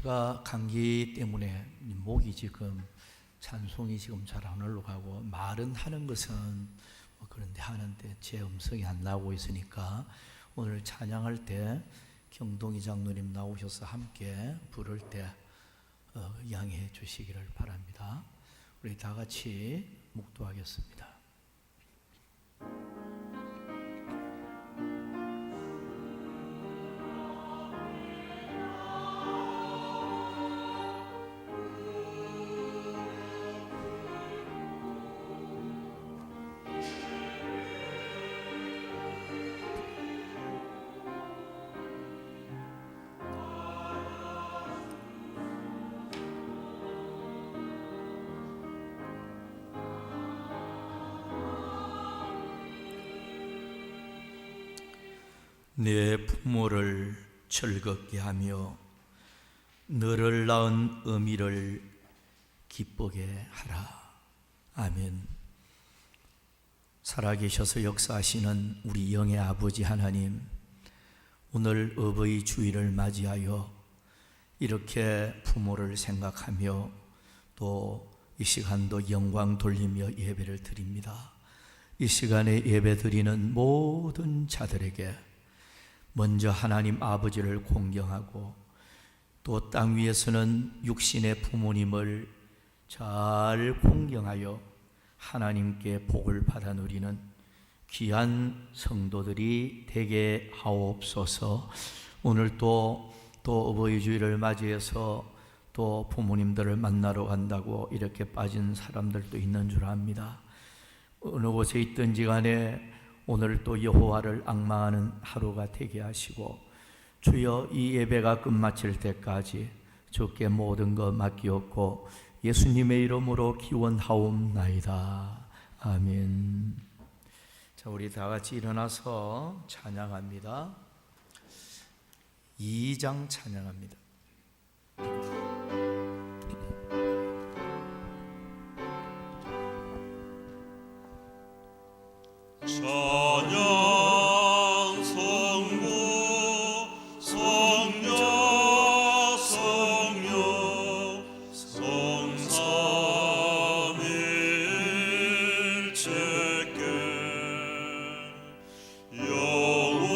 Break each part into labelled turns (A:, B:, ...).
A: 제가 감기 때문에 목이 지금 찬송이 지금 잘 안 올라가고 말은 하는 것은 그런데 하는데 제 음성이 안 나오고 있으니까 오늘 찬양할 때 경동이 장로님 나오셔서 함께 부를 때 양해해 주시기를 바랍니다. 우리 다 같이 묵도하겠습니다. 내 부모를 즐겁게 하며 너를 낳은 어미를 기쁘게 하라. 아멘. 살아계셔서 역사하시는 우리 영의 아버지 하나님, 오늘 어버이 주일을 맞이하여 이렇게 부모를 생각하며 또 이 시간도 영광 돌리며 예배를 드립니다. 이 시간에 예배 드리는 모든 자들에게 먼저 하나님 아버지를 공경하고 또 땅 위에서는 육신의 부모님을 잘 공경하여 하나님께 복을 받아 누리는 귀한 성도들이 되게 하옵소서. 오늘 또 어버이 주일을 맞이해서 또 부모님들을 만나러 간다고 이렇게 빠진 사람들도 있는 줄 압니다. 어느 곳에 있든지 간에 오늘 또 여호와를 앙망하는 하루가 되게 하시고 주여 이 예배가 끝마칠 때까지 주께 모든 것 맡기옵고 예수님의 이름으로 기원하옵나이다. 아멘. 자, 우리 다 같이 일어나서 찬양합니다. 2장 찬양합니다.
B: 찬양 성부 성녀 성령 성삼일체께 영원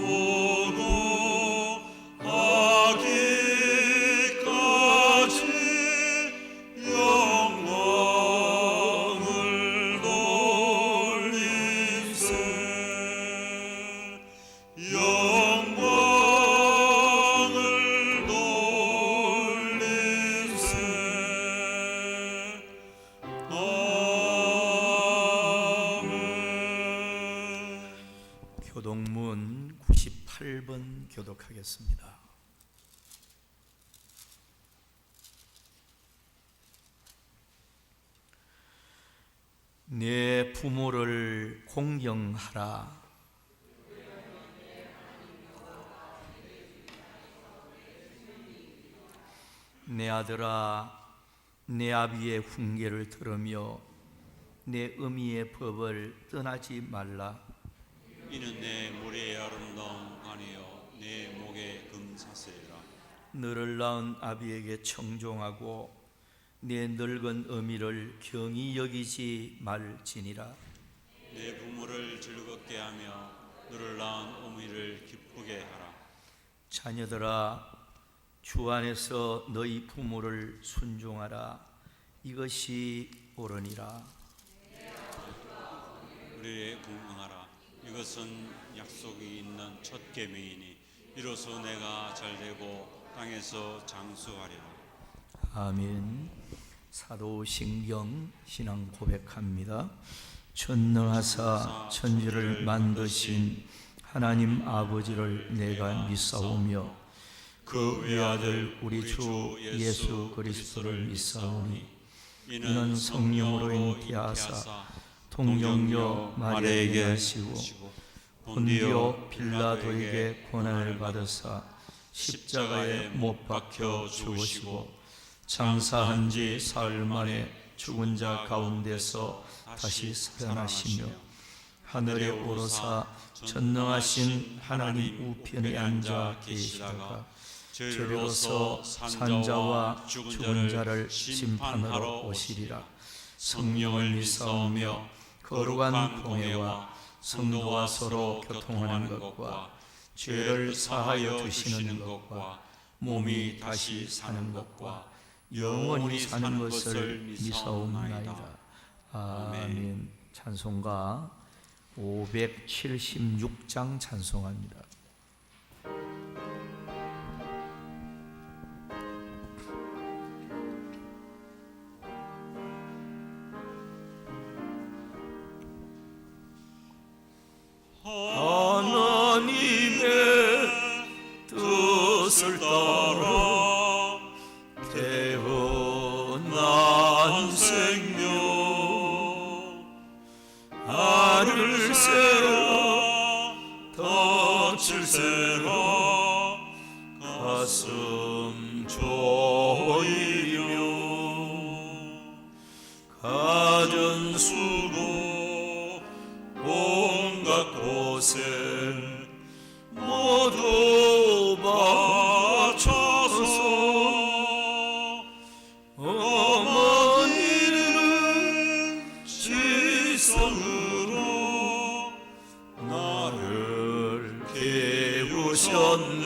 B: 모두 하기까지 영광을 돌림세 영광을 돌림세 아멘.
A: 교동문 98번 교독하겠습니다. 내 부모를 공경하라. 내 아들아, 내 아비의 훈계를 들으며 내 어미의 법을 떠나지 말라.
B: 이는 내 머리의 아름다움 아니요 내 목의 금사슬이라.
A: 너를 낳은 아비에게 청종하고 내 늙은 어미를 경히 여기지 말지니라.
B: 내 부모를 즐겁게 하며 너를 낳은 어미를 기쁘게 하라.
A: 자녀들아, 주 안에서 너희 부모를 순종하라. 이것이 옳으니라.
B: 우리에 공경하라. 이것은 약속이 있는 첫 계명이니 이로써 내가 잘되고 땅에서 장수하리라.
A: 아멘. 사도신경 신앙 고백합니다. 전능하사 천지를 만드신 하나님 아버지를 내가 믿사오며 그 외아들 우리 주 예수 그리스도를 믿사오니 이는 성령으로 잉태하사 동정녀 마리아에게 하시고 본디오 빌라도에게 고난을 받으사 십자가에 못 박혀 죽으시고 장사한 지 사흘 만에 죽은 자 가운데서 다시 살아나시며 하늘에 오르사 전능하신 하나님 우편에 앉아 계시다가
B: 저희로서 산자와 죽은 자를 심판하러 오시리라. 성령을 믿사오며 거룩한 공회와 성도와 서로 교통하는 것과 죄를 사하여 주시는 것과 몸이 다시 사는 것과 영원히 사는 것을 믿사옵나이다.
A: 아멘. 찬송가 576장 찬송합니다.
B: 하나님의 뜻을 따라 태어난 생명 알을 세라 덫을 세라 가슴 조이며 가진 수로 온갖 곳에 모두 바쳐서 어머니는 지성으로 나를 키우셨네.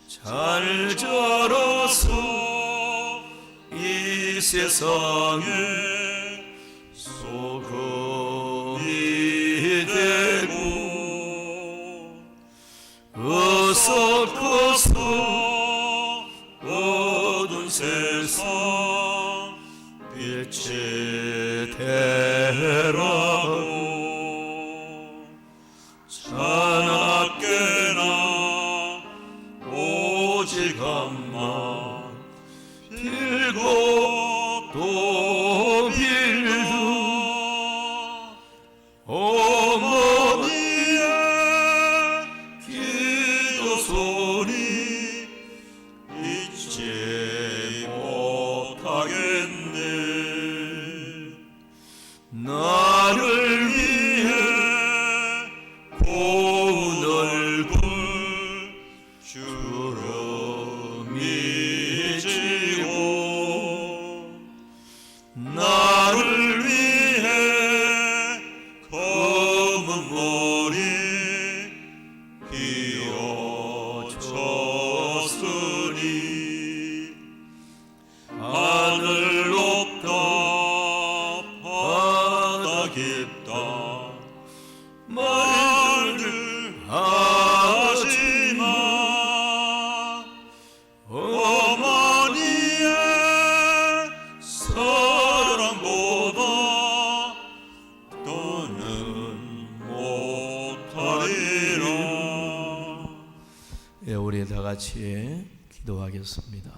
B: 잘 자라서 이 세상에 소금이 되고 어서 커서 어두운 세상 빛이 되라고 자나깨나 오직 한마 빌고 또 빌도 어머니의 기도 소리 잊지 못하겠네. 나를 위해 고운 얼굴 주름이 지고 나를 위해 검은 머리 휘어졌으니 하늘 높다 바다 깊다 말을 하지마. 어머니의 사랑보다 더는 못하리라.
A: 예, 우리 다 같이 기도하겠습니다.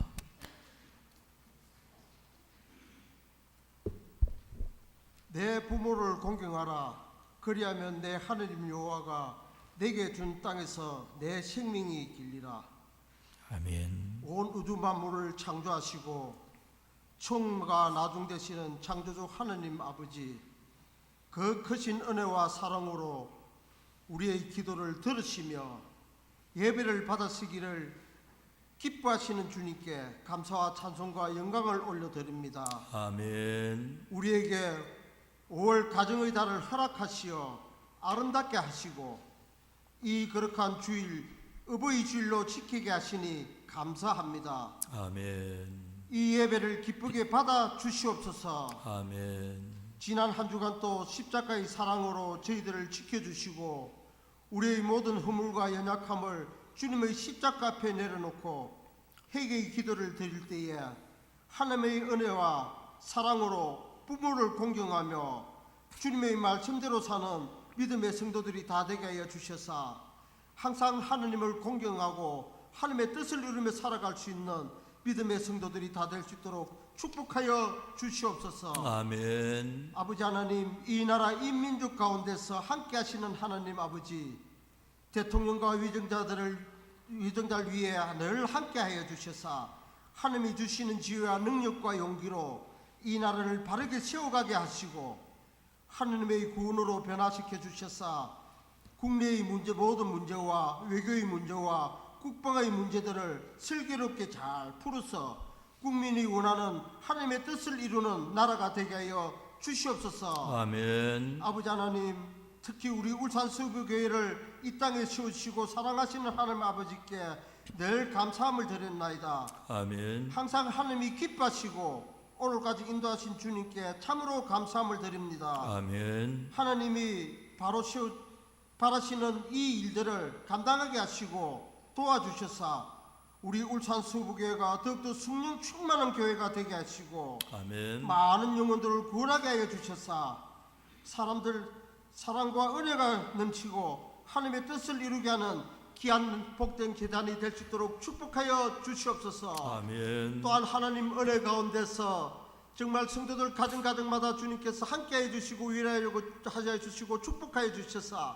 C: 내 부모를 공경하라. 그리하면 내 하느님 여호와가 내게 준 땅에서 내 생명이 길리라.
A: 아멘.
C: 온 우주 만물을 창조하시고 총무가 나중 되시는 창조주 하느님 아버지, 그 크신 은혜와 사랑으로 우리의 기도를 들으시며 예배를 받으시기를 기뻐하시는 주님께 감사와 찬송과 영광을 올려드립니다.
A: 아멘.
C: 우리에게 5월 가정의 달을 허락하시어 아름답게 하시고 이 거룩한 주일 의의 주일로 지키게 하시니 감사합니다.
A: 아멘.
C: 이 예배를 기쁘게 받아 주시옵소서.
A: 아멘.
C: 지난 한 주간 또 십자가의 사랑으로 저희들을 지켜주시고 우리의 모든 허물과 연약함을 주님의 십자가 앞에 내려놓고 회개의 기도를 드릴 때에 하나님의 은혜와 사랑으로 부모를 공경하며 주님의 말씀대로 사는 믿음의 성도들이 다 되게 하여 주셔서 항상 하느님을 공경하고 하나님의 뜻을 이루며 살아갈 수 있는 믿음의 성도들이 다 될 수 있도록 축복하여 주시옵소서.
A: 아멘.
C: 아버지 하나님, 이 나라 이 민족 가운데서 함께 하시는 하나님 아버지, 대통령과 위정자를 위해 늘 함께 하여 주셔서 하나님이 주시는 지혜와 능력과 용기로 이 나라를 바르게 세워가게 하시고 하나님의 구원으로 변화시켜 주셔서 국내의 문제, 모든 문제와 외교의 문제와 국방의 문제들을 슬기롭게 잘 풀어서 국민이 원하는 하나님의 뜻을 이루는 나라가 되게 하여 주시옵소서.
A: 아멘.
C: 아버지 하나님, 특히 우리 울산 서부교회를 이 땅에 세우시고 사랑하시는 하나님 아버지께 늘 감사함을 드렸나이다.
A: 아멘.
C: 항상 하나님이 기뻐하시고 오늘까지 인도하신 주님께 참으로 감사함을 드립니다.
A: 아멘.
C: 하나님이 바라시는 이 일들을 감당하게 하시고 도와주셔서 우리 울산 서부교회가 더욱더 성령 충만한 교회가 되게 하시고
A: 아멘.
C: 많은 영혼들을 구원하게 하여 주셔서 사람들 사랑과 은혜가 넘치고 하나님의 뜻을 이루게 하는 귀한 복된 재단이 될 수 있도록 축복하여 주시옵소서.
A: 아멘.
C: 또한 하나님 은혜 가운데서 정말 성도들 가정가정마다 주님께서 함께해 주시고 위로하여 주시고 축복하여 주셔서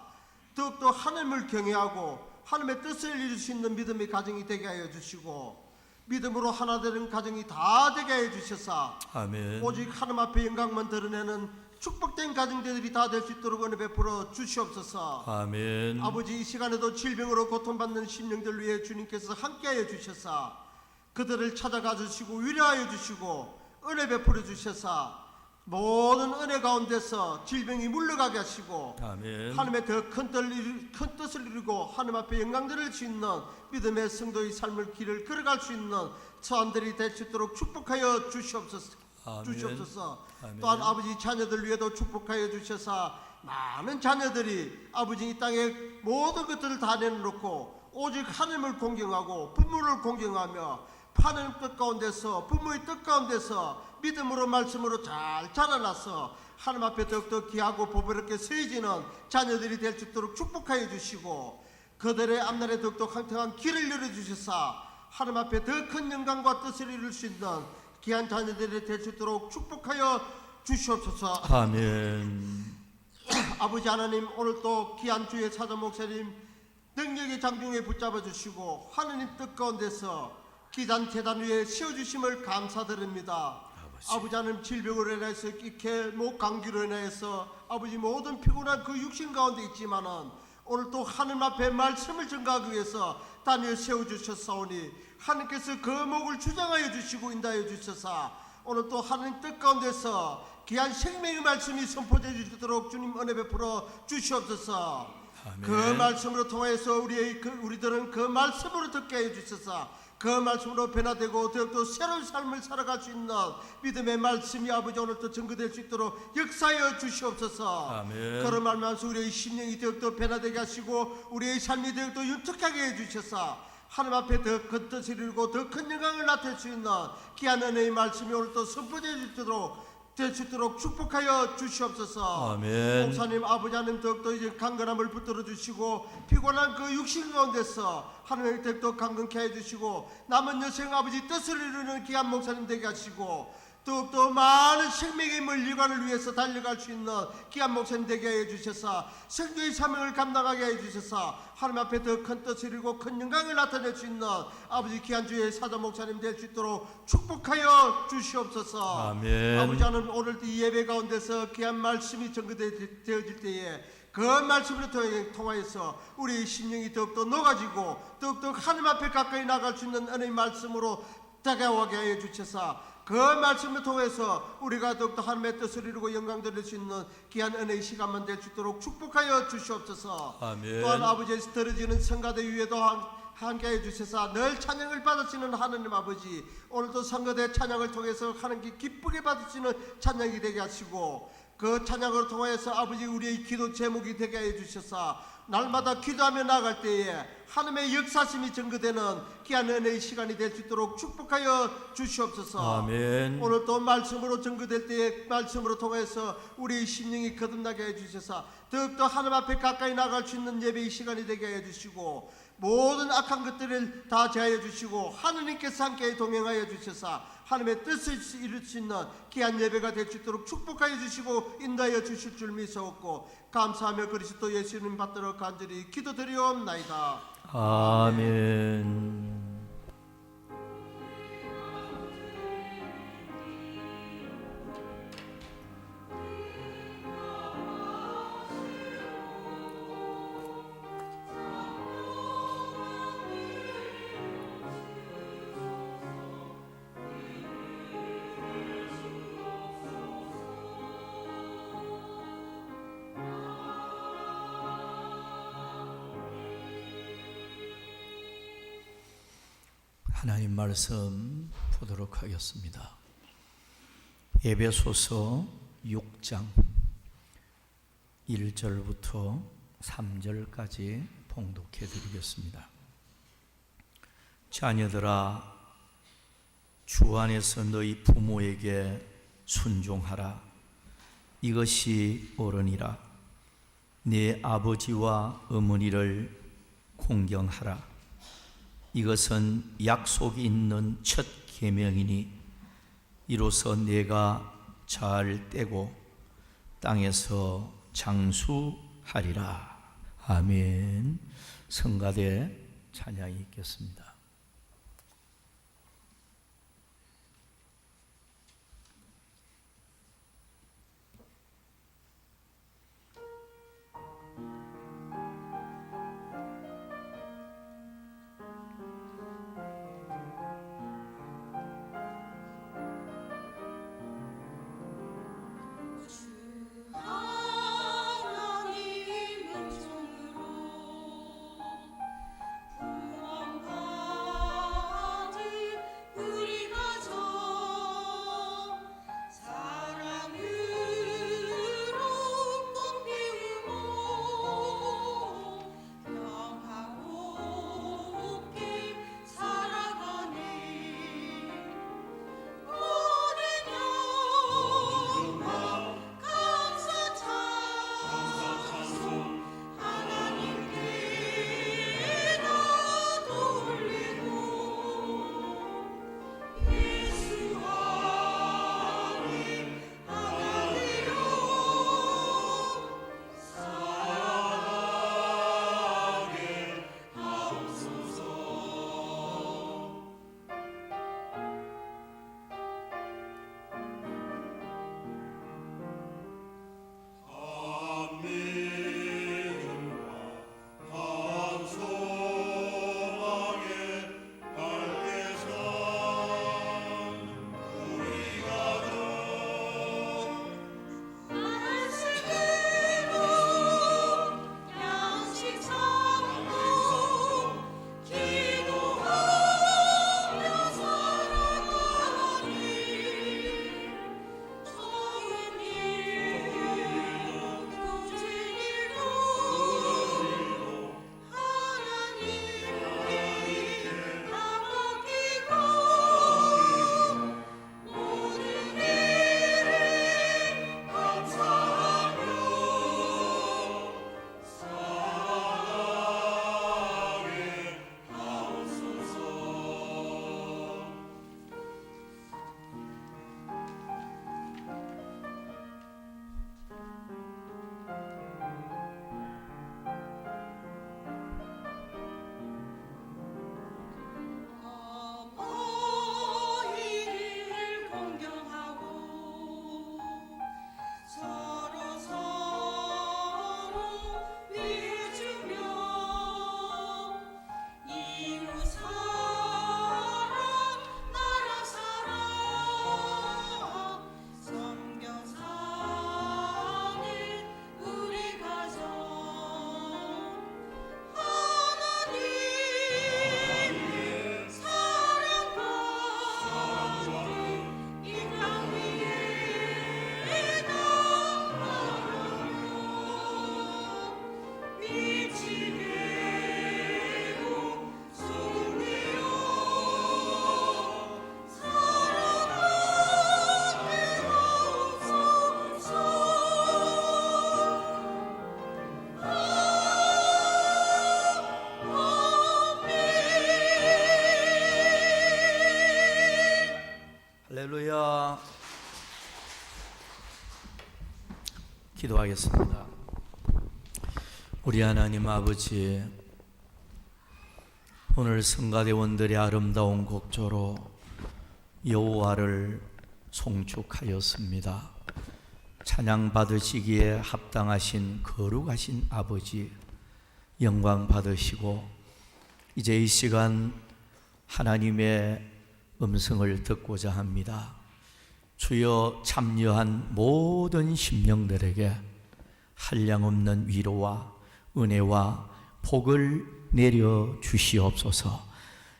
C: 더욱더 하나님을 경외하고 하나님의 뜻을 이룰 수 있는 믿음의 가정이 되게 하여 주시고 믿음으로 하나 되는 가정이 다 되게 하여 주셔서
A: 아멘.
C: 오직 하나님 앞에 영광만 드러내는 축복된 가정들이 다 될 수 있도록 은혜 베풀어 주시옵소서.
A: 아멘.
C: 아버지, 이 시간에도 질병으로 고통받는 심령들 위해 주님께서 함께하여 주셔서 그들을 찾아가 주시고 위로하여 주시고 은혜 베풀어 주셔서 모든 은혜 가운데서 질병이 물러가게 하시고
A: 아멘.
C: 하나님의 더 큰 뜻을 이루고 하나님 앞에 영광 드릴 수 있는 믿음의 성도의 삶을 길을 걸어갈 수 있는 사람들이 될 수 있도록 축복하여 주시옵소서.
A: 아멘. 아멘.
C: 또한 아버지 자녀들 위에도 축복하여 주셔서 많은 자녀들이 아버지 이 땅에 모든 것들을 다 내놓고 오직 하나님을 공경하고 부모를 공경하며 하나님 뜻 가운데서 부모의 뜻 가운데서 믿음으로 말씀으로 잘 자라나서 하나님 앞에 더욱더 귀하고 보배롭게 세워지는 자녀들이 될 수 있도록 축복하여 주시고 그들의 앞날에 더욱더 황당한 길을 열어주셔서 하나님 앞에 더 큰 영광과 뜻을 이룰 수 있는 귀한 자녀들이 될 수 있도록 축복하여 주시옵소서.
A: 아멘.
C: 아버지 하나님, 오늘 또 귀한 주의 사도 목사님 능력의 장중에 붙잡아 주시고 하나님 뜻 가운데서 기단 재단 위에 세워주심을 감사드립니다. 아버지 하나님, 질병으로 인해서 이렇게 목 감기로 인해서 아버지 모든 피곤한 그 육신 가운데 있지만은 오늘 또 하나님 앞에 말씀을 전가하기 위해서 단위에 세워주셨사오니 하나님께서 그 목을 주장하여 주시고 인도하여 주셔서 오늘 또 하나님 뜻 가운데서 귀한 생명의 말씀이 선포되어 주도록 주님 은혜 베풀어 주시옵소서.
A: 아멘.
C: 그 말씀으로 통해서 우리들은 그 말씀으로 듣게 해 주셔서 그 말씀으로 변화되고 더욱더 새로운 삶을 살아갈 수 있는 믿음의 말씀이 아버지 오늘도 증거될 수 있도록 역사하여 주시옵소서.
A: 아멘.
C: 그런 말면서 우리의 심령이 더욱더 변화되게 하시고 우리의 삶이 더욱더 윤택하게 해주셔서 하나님 앞에 더 큰 뜻을 이루고 더 큰 영광을 나타낼 수 있는 귀한 은혜의 말씀이 오늘도 선포될 수 있도록 축복하여 주시옵소서.
A: 아멘.
C: 목사님, 아버지 하나님 더욱더 이제 강건함을 붙들어 주시고 피곤한 그 육신 가운데서 하나님 더욱더 강건케 해 주시고 남은 여생 아버지 뜻을 이루는 귀한 목사님 되게 하시고 더욱더 많은 생명의 물리관을 위해서 달려갈 수 있는 귀한 목사님 되게 해 주셔서 성도의 사명을 감당하게 해 주셔서 하나님 앞에 더 큰 뜻을 이루고 큰 영광을 나타낼 수 있는 아버지 귀한 주의 사도 목사님 될 수 있도록 축복하여 주시옵소서.
A: 아멘.
C: 아버지 하나님, 오늘 이 예배 가운데서 귀한 말씀이 전거되어질 때에 그 말씀을 통하여서 우리의 심령이 더욱더 녹아지고 더욱더 하나님 앞에 가까이 나갈 수 있는 은혜의 말씀으로 다가오게 하여 주셔서 그 말씀을 통해서 우리가 더욱더 하나님의 뜻을 이루고 영광 드릴 수 있는 귀한 은혜의 시간만 될 수 있도록 축복하여 주시옵소서.
A: 아멘.
C: 또한 아버지에서 들어지는 성가대 위에도 함께해 주셔서 늘 찬양을 받으시는 하나님 아버지, 오늘도 성가대 찬양을 통해서 하나님께 기쁘게 받으시는 찬양이 되게 하시고 그 찬양을 통해서 아버지 우리의 기도 제목이 되게 해 주셔서 날마다 기도하며 나갈 때에 하나님의 역사심이 증거되는 귀한 은혜의 시간이 될 수 있도록 축복하여 주시옵소서.
A: 아멘.
C: 오늘 또 말씀으로 증거될 때에 말씀으로 통해서 우리의 심령이 거듭나게 해주셔서 더욱더 하나님 앞에 가까이 나갈 수 있는 예배의 시간이 되게 해주시고 모든 악한 것들을 다 제하여 주시고 하느님께서 함께 동행하여 주셔서 하나님의 뜻을 이룰 수 있는 귀한 예배가 될 수 있도록 축복하여 주시고 인도하여 주실 줄 믿사옵고 감사하며 그리스도 예수님 받들어 간절히 기도드리옵나이다.
A: 아멘. 하나님 말씀 보도록 하겠습니다. 에베소서 6장 1절부터 3절까지 봉독해 드리겠습니다. 자녀들아, 주 안에서 너희 부모에게 순종하라. 이것이 옳으니라. 네 아버지와 어머니를 공경하라. 이것은 약속이 있는 첫 계명이니 이로써 내가 잘 떼고 땅에서 장수하리라. 아멘. 성가대 찬양이 있겠습니다. 할렐루야. 기도하겠습니다. 우리 하나님 아버지, 오늘 성가대원들의 아름다운 곡조로 여호와를 송축하였습니다. 찬양 받으시기에 합당하신 거룩하신 아버지, 영광 받으시고 이제 이 시간 하나님의 음성을 듣고자 합니다. 주여, 참여한 모든 심령들에게 한량없는 위로와 은혜와 복을 내려 주시옵소서.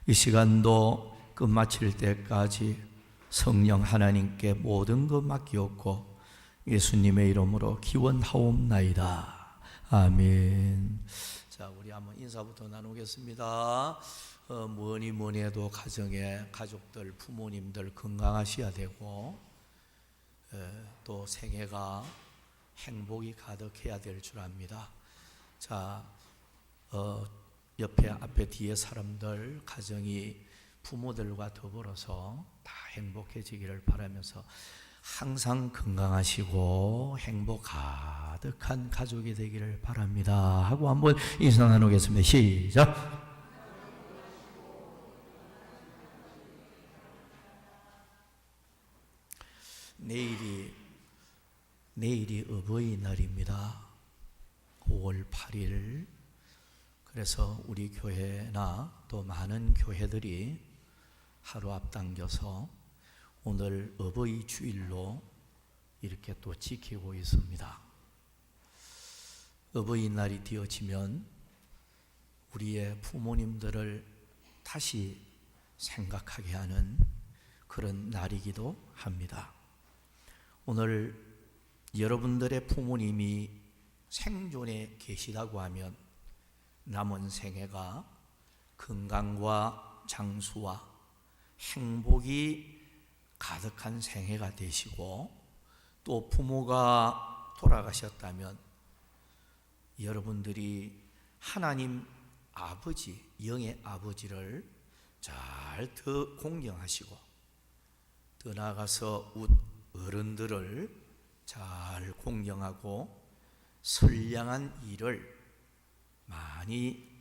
A: 이 시간도 끝마칠 때까지 성령 하나님께 모든 것 맡기었고 예수님의 이름으로 기원하옵나이다. 아멘. 자, 우리 한번 인사부터 나누겠습니다. 뭐니 해도 가정에 가족들, 부모님들 건강하셔야 되고 또 생애가 행복이 가득해야 될 줄 압니다. 자, 옆에 앞에 뒤에 사람들 가정이 부모들과 더불어서 다 행복해지기를 바라면서 항상 건강하시고 행복 가득한 가족이 되기를 바랍니다 하고 한번 인사 나누겠습니다. 시작. 내일이 어버이날입니다. 5월 8일. 그래서 우리 교회나 또 많은 교회들이 하루 앞당겨서 오늘 어버이 주일로 이렇게 또 지키고 있습니다. 어버이날이 되어지면 우리의 부모님들을 다시 생각하게 하는 그런 날이기도 합니다. 오늘 여러분들의 부모님이 생존에 계시다고 하면 남은 생애가 건강과 장수와 행복이 가득한 생애가 되시고, 또 부모가 돌아가셨다면 여러분들이 하나님 아버지, 영의 아버지를 잘 더 공경하시고, 더 나아가서 어른들을 잘 공경하고 선량한 일을 많이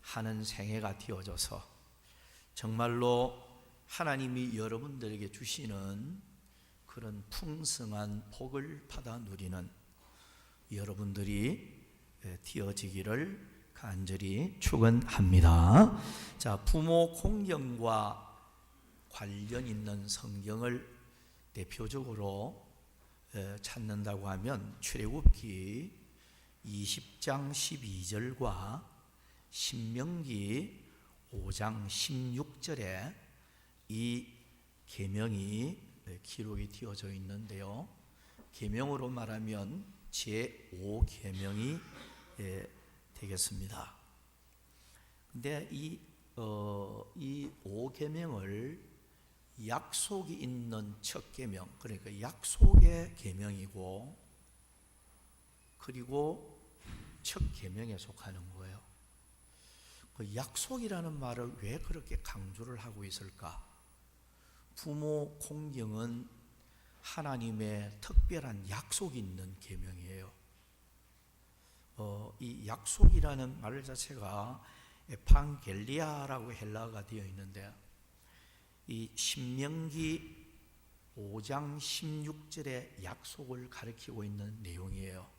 A: 하는 생애가 되어져서 정말로 하나님이 여러분들에게 주시는 그런 풍성한 복을 받아 누리는 여러분들이 되어지기를 간절히 축원합니다. 자, 부모 공경과 관련 있는 성경을 대표적으로 찾는다고 하면 출애굽기 20장 12절과 신명기 5장 16절에 이 계명이 기록이 되어져 있는데요. 계명으로 말하면 제5계명이 되겠습니다. 근데 이 5계명을 약속이 있는 첫 계명, 그러니까 약속의 계명이고, 그리고 첫 계명에 속하는 거예요. 그 약속이라는 말을 왜 그렇게 강조를 하고 있을까? 부모 공경은 하나님의 특별한 약속이 있는 계명이에요. 이 약속이라는 말 자체가 에판겔리아라고 헬라어가 되어 있는데, 이 신명기 5장 16절의 약속을 가리키고 있는 내용이에요.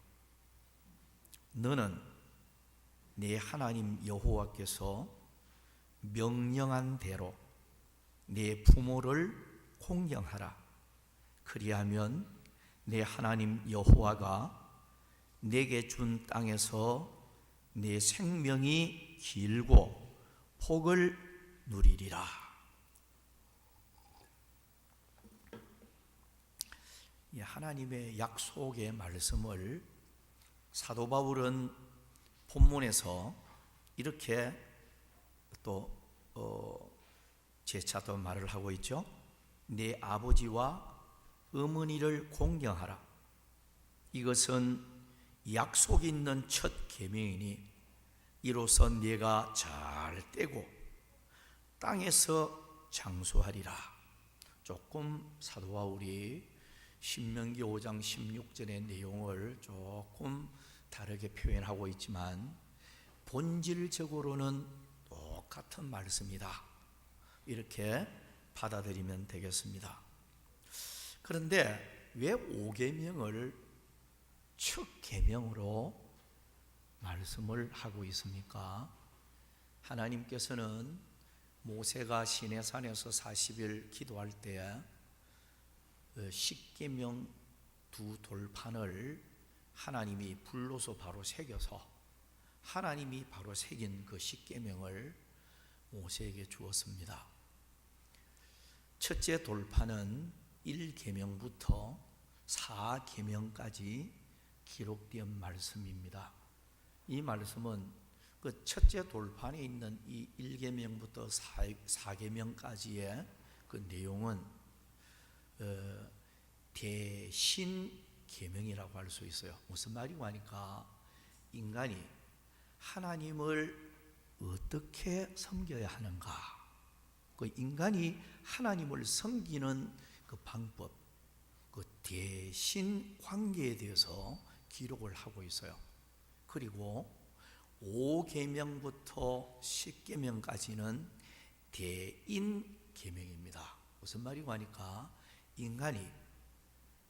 A: 너는 네 하나님 여호와께서 명령한 대로 네 부모를 공경하라. 그리하면 네 하나님 여호와가 내게 준 땅에서 네 생명이 길고 복을 누리리라. 이 하나님의 약속의 말씀을 사도 바울은 본문에서 이렇게 또 재차 또 말을 하고 있죠. 네 아버지와 어머니를 공경하라. 이것은 약속 있는 첫 계명이니 이로써 네가 잘 떼고 땅에서 장수하리라. 조금 사도 바울이 신명기 5장 16절의 내용을 조금 다르게 표현하고 있지만 본질적으로는 똑같은 말씀이다. 이렇게 받아들이면 되겠습니다. 그런데 왜 5계명을 첫 계명으로 말씀을 하고 있습니까? 하나님께서는 모세가 시내산에서 40일 기도할 때 십계명 두 돌판을 하나님이 불로서 바로 새겨서 하나님이 바로 새긴 그 십계명을 모세에게 주었습니다. 첫째 돌판은 1계명부터 4계명까지 기록된 말씀입니다. 이 말씀은 그 첫째 돌판에 있는 이 1계명부터 4계명까지의 그 내용은 대신 계명이라고 할 수 있어요. 무슨 말이고 하니까 인간이 하나님을 어떻게 섬겨야 하는가, 그 인간이 하나님을 섬기는 그 방법, 그 대신 관계에 대해서 기록을 하고 있어요. 그리고 5계명부터 10계명까지는 대인 계명입니다. 무슨 말이고 하니까 인간이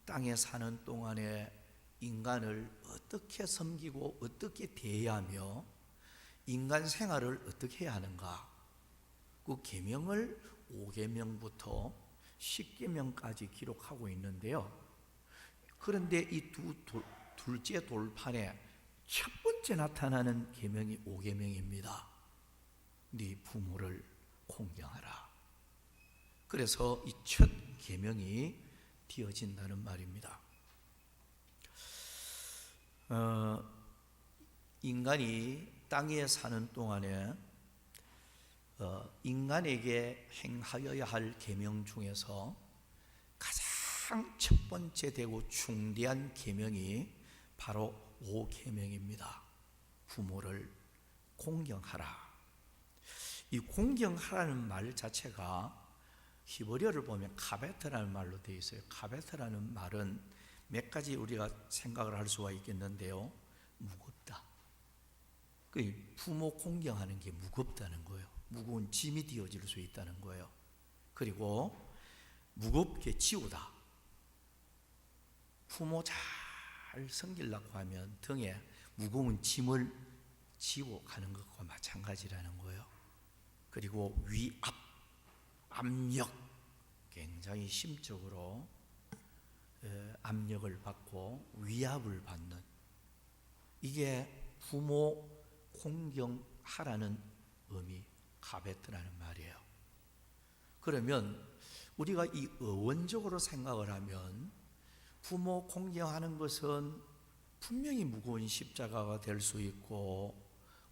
A: 땅에 사는 동안에 인간을 어떻게 섬기고 어떻게 대해야 하며 인간 생활을 어떻게 해야 하는가, 그 계명을 5계명부터 10계명까지 기록하고 있는데요. 그런데 이 둘째 돌판에 첫 번째 나타나는 계명이 5계명입니다. 네 부모를 공경하라. 그래서 이 첫 계명이 되어진다는 말입니다. 인간이 땅에 사는 동안에 인간에게 행하여야 할 계명 중에서 가장 첫 번째 되고 중대한 계명이 바로 5계명입니다. 부모를 공경하라. 이 공경하라는 말 자체가 히브리어를 보면 카베트라는 말로 되어 있어요. 카베트라는 말은 몇 가지 우리가 생각을 할 수가 있겠는데요. 무겁다. 그 부모 공경하는 게 무겁다는 거예요. 무거운 짐이 되어질 수 있다는 거예요. 그리고 무겁게 지우다. 부모 잘 섬기려고 하면 등에 무거운 짐을 지고 가는 것과 마찬가지라는 거예요. 그리고 위압, 압력, 굉장히 심적으로 압력을 받고 위압을 받는, 이게 부모 공경하라는 의미, 카베트라는 말이에요. 그러면 우리가 이 어원적으로 생각을 하면 부모 공경하는 것은 분명히 무거운 십자가가 될 수 있고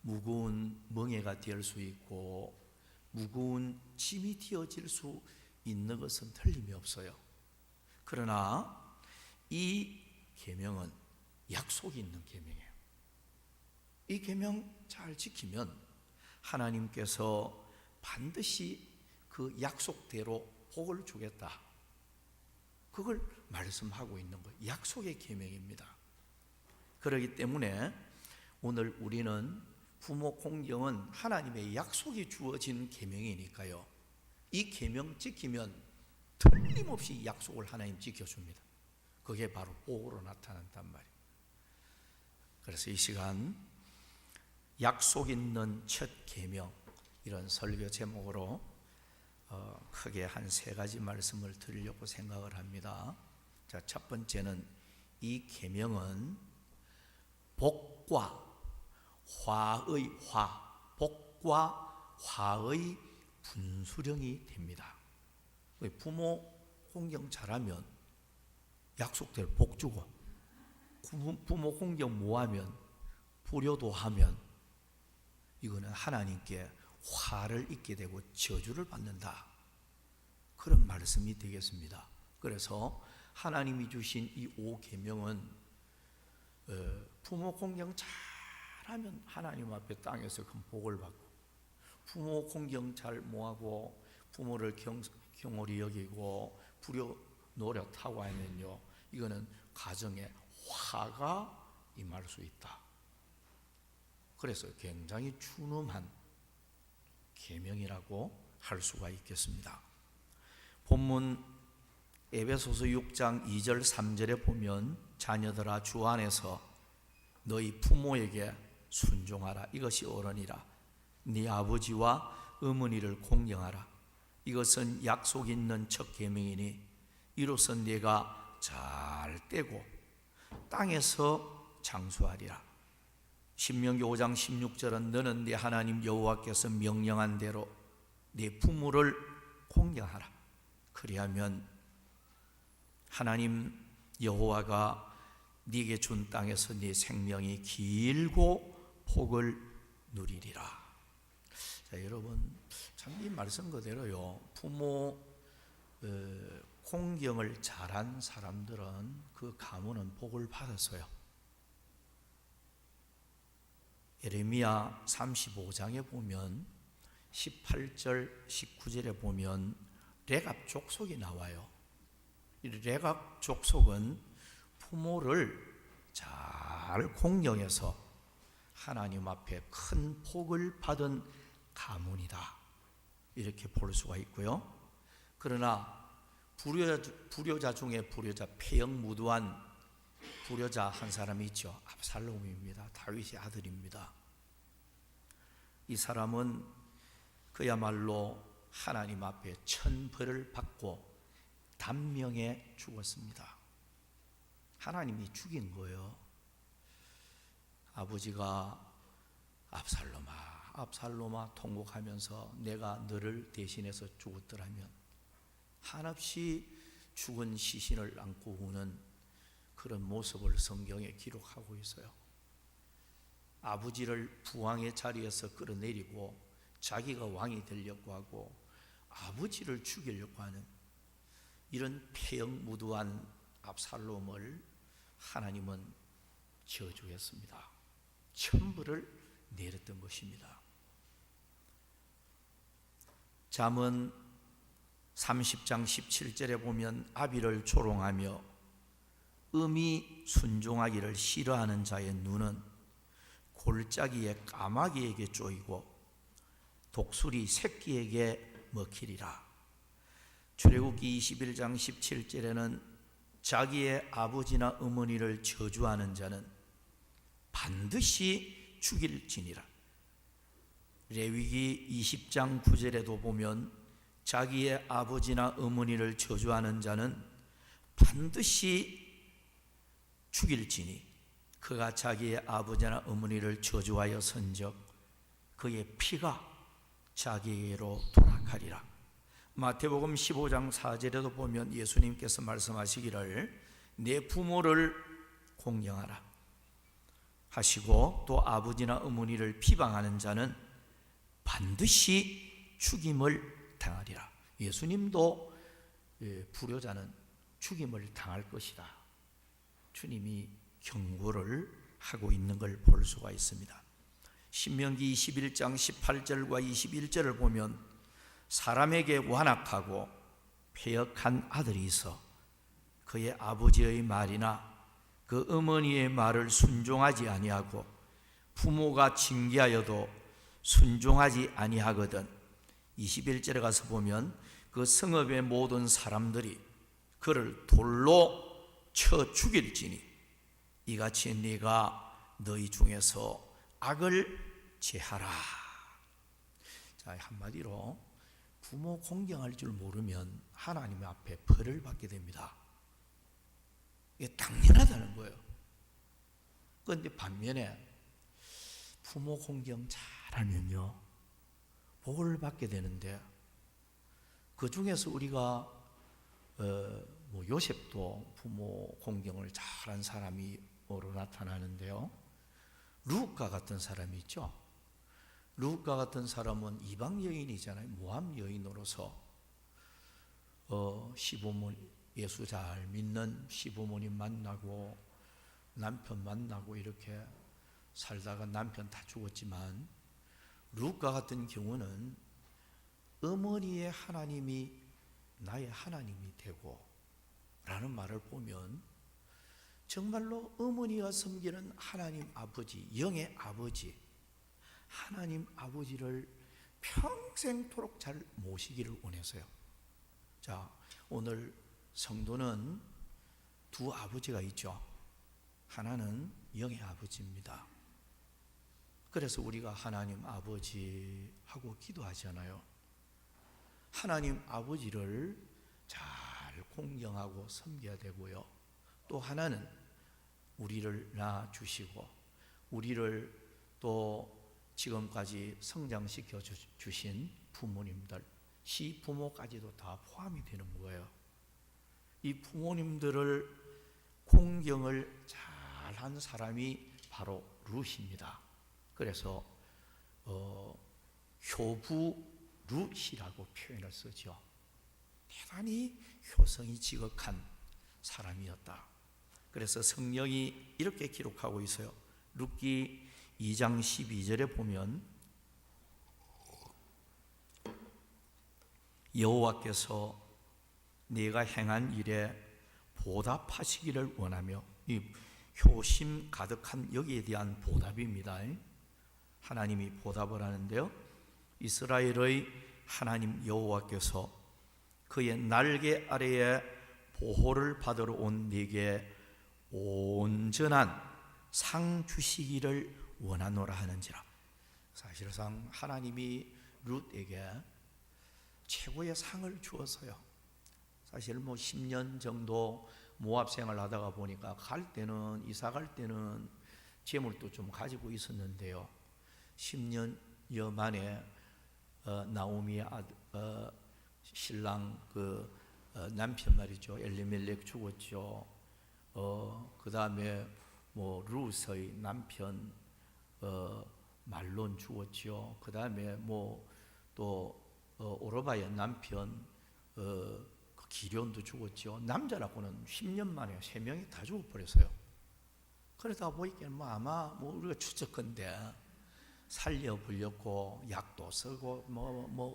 A: 무거운 멍에가 될 수 있고 무거운 짐이 되어질 수 있는 것은 틀림이 없어요. 그러나 이 계명은 약속이 있는 계명이에요. 이 계명 잘 지키면 하나님께서 반드시 그 약속대로 복을 주겠다. 그걸 말씀하고 있는 거예요. 약속의 계명입니다. 그렇기 때문에 오늘 우리는 부모 공경은 하나님의 약속이 주어진 계명이니까요. 이 계명 지키면 틀림없이 약속을 하나님 지켜줍니다. 그게 바로 복으로 나타난단 말이에요. 그래서 이 시간 약속 있는 첫 계명, 이런 설교 제목으로 크게 한 3가지 말씀을 드리려고 생각을 합니다. 자, 첫 번째는 이 계명은 복과 화의 복과 화의 분수령이 됩니다. 부모 공경 잘하면 약속대로 복 주고, 부모 공경 못하면 불효도하면 이거는 하나님께 화를 입게 되고 저주를 받는다. 그런 말씀이 되겠습니다. 그래서 하나님이 주신 이 5계명은 부모 공경 잘하면 하나님 앞에 땅에서 큰 복을 받고, 부모 공경 잘 못하고 부모를 경홀히 여기고 불효 노릇하고 하면요, 이거는 가정에 화가 임할 수 있다. 그래서 굉장히 준엄한 계명이라고 할 수가 있겠습니다. 본문 에베소서 6장 2절 3절에 보면 자녀들아 주 안에서 너희 부모에게 순종하라. 이것이 옳으니라. 네 아버지와 어머니를 공경하라. 이것은 약속 있는 첫 계명이니 이로써 네가 잘 되고 땅에서 장수하리라. 신명기 5장 16절은 너는 네 하나님 여호와께서 명령한 대로 네 부모를 공경하라. 그리하면 하나님 여호와가 네게 준 땅에서 네 생명이 길고 복을 누리리라. 자, 여러분 참 이 말씀 그대로요. 부모 공경을 잘한 사람들은 그 가문은 복을 받았어요. 예레미야 35장에 보면 18절 19절에 보면 레갑 족속이 나와요. 이 레갑 족속은 부모를 잘 공경해서 하나님 앞에 큰 복을 받은 가문이다, 이렇게 볼 수가 있고요. 그러나 불효자 중에 불효자, 폐역무도한 불효자 한 사람이 있죠. 압살롬입니다. 다윗의 아들입니다. 이 사람은 그야말로 하나님 앞에 천벌을 받고 단명에 죽었습니다. 하나님이 죽인 거예요. 아버지가 압살롬아 통곡하면서 내가 너를 대신해서 죽었더라면, 한없이 죽은 시신을 안고 우는 그런 모습을 성경에 기록하고 있어요. 아버지를 부왕의 자리에서 끌어내리고 자기가 왕이 되려고 하고 아버지를 죽이려고 하는 이런 폐역무도한 압살롬을 하나님은 저주했습니다. 천벌을 내렸던 것입니다. 잠언 30장 17절에 보면 아비를 조롱하며 음이 순종하기를 싫어하는 자의 눈은 골짜기의 까마귀에게 쪼이고 독수리 새끼에게 먹히리라. 출애굽기 21장 17절에는 자기의 아버지나 어머니를 저주하는 자는 반드시 죽일지니라. 레위기 20장 9절에도 보면 자기의 아버지나 어머니를 저주하는 자는 반드시 죽일지니 그가 자기의 아버지나 어머니를 저주하여 선적 그의 피가 자기에게로 돌아가리라. 마태복음 15장 4절에도 보면 예수님께서 말씀하시기를 내 부모를 공경하라 하시고, 또 아버지나 어머니를 비방하는 자는 반드시 죽임을 당하리라. 예수님도 불효자는 죽임을 당할 것이다, 주님이 경고를 하고 있는 걸 볼 수가 있습니다. 신명기 21장 18절과 21절을 보면 사람에게 완악하고 패역한 아들이 있어 그의 아버지의 말이나 그 어머니의 말을 순종하지 아니하고 부모가 징계하여도 순종하지 아니하거든 21절에 가서 보면 그 성읍의 모든 사람들이 그를 돌로 쳐 죽일지니 이같이 네가 너희 중에서 악을 제하라. 자, 한마디로 부모 공경할 줄 모르면 하나님 앞에 벌을 받게 됩니다. 이게 당연하다는 거예요. 그런데 반면에 부모 공경 잘하면요 복을 받게 되는데, 그 중에서 우리가 요셉도 부모 공경을 잘한 사람으로 나타나는데요, 루카 같은 사람이 있죠. 루카 같은 사람은 이방 여인이잖아요. 모함 여인으로서 시부모님, 예수 잘 믿는 시부모님 만나고 남편 만나고 이렇게 살다가 남편 다 죽었지만, 루카 같은 경우는 어머니의 하나님이 나의 하나님이 되고 라는 말을 보면 정말로 어머니가 섬기는 하나님 아버지, 영의 아버지, 하나님 아버지를 평생토록 잘 모시기를 원해서요. 자, 오늘 성도는 두 아버지가 있죠. 하나는 영의 아버지입니다. 그래서 우리가 하나님 아버지 하고 기도하잖아요. 하나님 아버지를 잘 공경하고 섬겨야 되고요. 또 하나는 우리를 낳아주시고 우리를 또 지금까지 성장시켜 주신 부모님들, 시부모까지도 다 포함이 되는 거예요. 이 부모님들을 공경을 잘한 사람이 바로 룻입니다. 그래서 효부 룻이라고 표현을 쓰죠. 대단히 효성이 지극한 사람이었다. 그래서 성령이 이렇게 기록하고 있어요. 룻기 2장 12절에 보면 여호와께서 네가 행한 일에 보답하시기를 원하며, 이 효심 가득한 여기에 대한 보답입니다. 하나님이 보답을 하는데요, 이스라엘의 하나님 여호와께서 그의 날개 아래에 보호를 받으러 온 네게 온전한 상 주시기를 원하노라 하는지라. 사실상 하나님이 룻에게 최고의 상을 주었어요. 사실 10년 정도 모압 생활을 하다가 보니까 이사 갈 때는 재물도 좀 가지고 있었는데요, 10년여 만에 나오미의 신랑 남편 말이죠, 엘리멜렉 죽었죠. 그 다음에 룻의 남편 말론 죽었죠. 그 다음에 또 오르바의 남편 기련도 죽었죠. 남자라고는 10년 만에 3명이 다 죽어버렸어요. 그러다 보니까 아마 우리가 추측컨대 살려보려고 약도 쓰고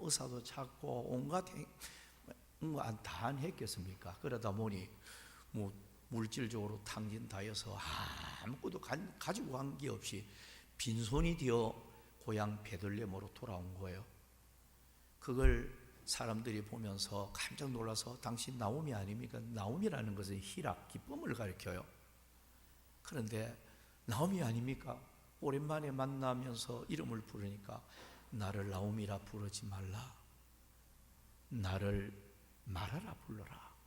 A: 의사도 찾고 온갖 다 했겠습니까? 그러다 보니 물질적으로 탕진다해서 아무것도 가지고 간 게 없이 빈손이 되어 고향 베들레헴으로 돌아온 거예요. 그걸 사람들이 보면서 깜짝 놀라서 당신 나오미 아닙니까? 나오미라는 것은 희락, 기쁨을 가리켜요. 그런데 나오미 아닙니까? 오랜만에 만나면서 이름을 부르니까 나를 나오미라 부르지 말라, 나를 마라라 불러라.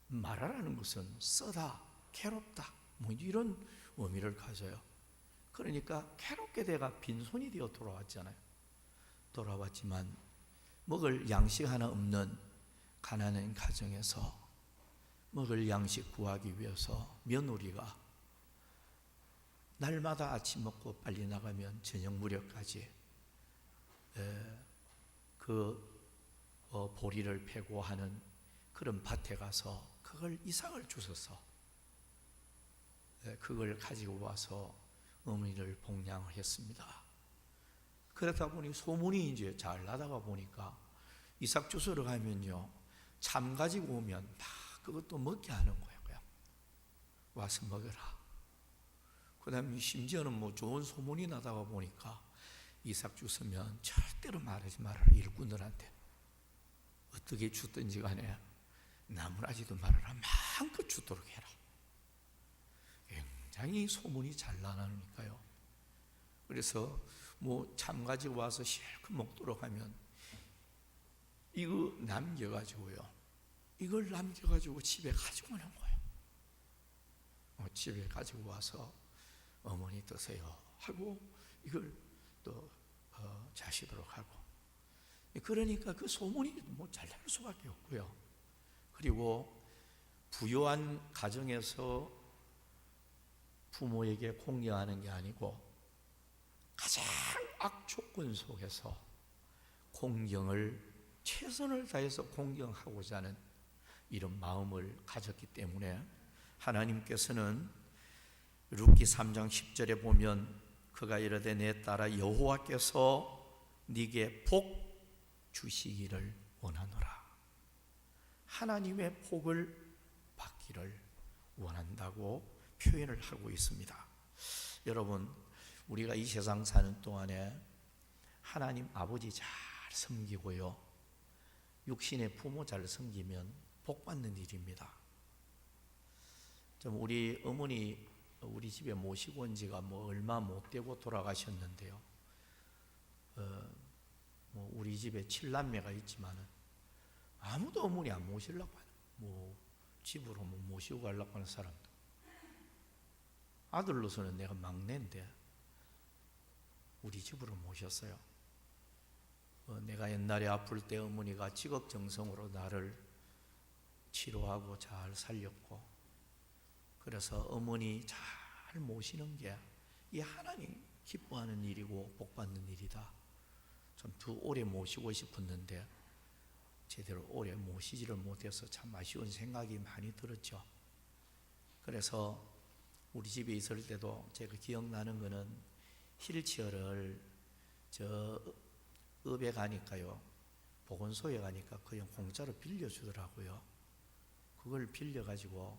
A: 마라라는 것은 쓰다, 괴롭다, 이런 의미를 가져요. 그러니까 괴롭게 돼가 빈손이 되어 돌아왔잖아요. 돌아왔지만 먹을 양식 하나 없는 가난한 가정에서 먹을 양식 구하기 위해서 며느리가 날마다 아침 먹고 빨리 나가면 저녁 무렵까지 보리를 패고 하는 그런 밭에 가서 그걸 이삭을 주셔서 그걸 가지고 와서 어머니를 봉양을 했습니다. 그러다 보니 소문이 이제 잘 나다가 보니까 이삭 주스러 가면요, 참 가지고 오면 다 그것도 먹게 하는 거예요. 그냥 와서 먹어라. 그 다음에 심지어는 좋은 소문이 나다가 보니까 이삭 주스면 절대로 말하지 말아라, 일꾼들한테. 어떻게 주든지 간에 나무라지도 말아라, 마음껏 주도록 해라. 굉장히 소문이 잘 나니까요. 그래서 참 가지고 와서 실컷 먹도록 하면 이거 남겨가지고요, 이걸 남겨가지고 집에 가지고 오는 거예요. 집에 가지고 와서 어머니 드세요 하고 이걸 또 자시도록 하고. 그러니까 그 소문이 잘 날 수밖에 없고요. 그리고 부유한 가정에서 부모에게 공경하는 게 아니고 가장 악조건 속에서 공경을 최선을 다해서 공경하고자 하는 이런 마음을 가졌기 때문에 하나님께서는 룻기 3장 10절에 보면 그가 이르되 내 딸아 여호와께서 네게 복 주시기를 원하노라. 하나님의 복을 받기를 원한다고 표현을 하고 있습니다. 여러분, 우리가 이 세상 사는 동안에 하나님 아버지 잘 섬기고요, 육신의 부모 잘 섬기면 복 받는 일입니다. 우리 어머니 우리 집에 모시고 온 지가 얼마 못 되고 돌아가셨는데요, 우리 집에 7남매가 있지만은 아무도 어머니 안 모시려고 하는, 집으로 모시고 가려고 하는 사람도. 아들로서는 내가 막내인데 우리 집으로 모셨어요. 내가 옛날에 아플 때 어머니가 직업정성으로 나를 치료하고 잘 살렸고, 그래서 어머니 잘 모시는 게 이 하나님 기뻐하는 일이고 복받는 일이다. 좀 더 오래 모시고 싶었는데 제대로 오래 모시지를 못해서 참 아쉬운 생각이 많이 들었죠. 그래서 우리 집에 있을 때도 제가 기억나는 거는 휠체어를 저 읍에 가니까요, 보건소에 가니까 그냥 공짜로 빌려주더라고요. 그걸 빌려가지고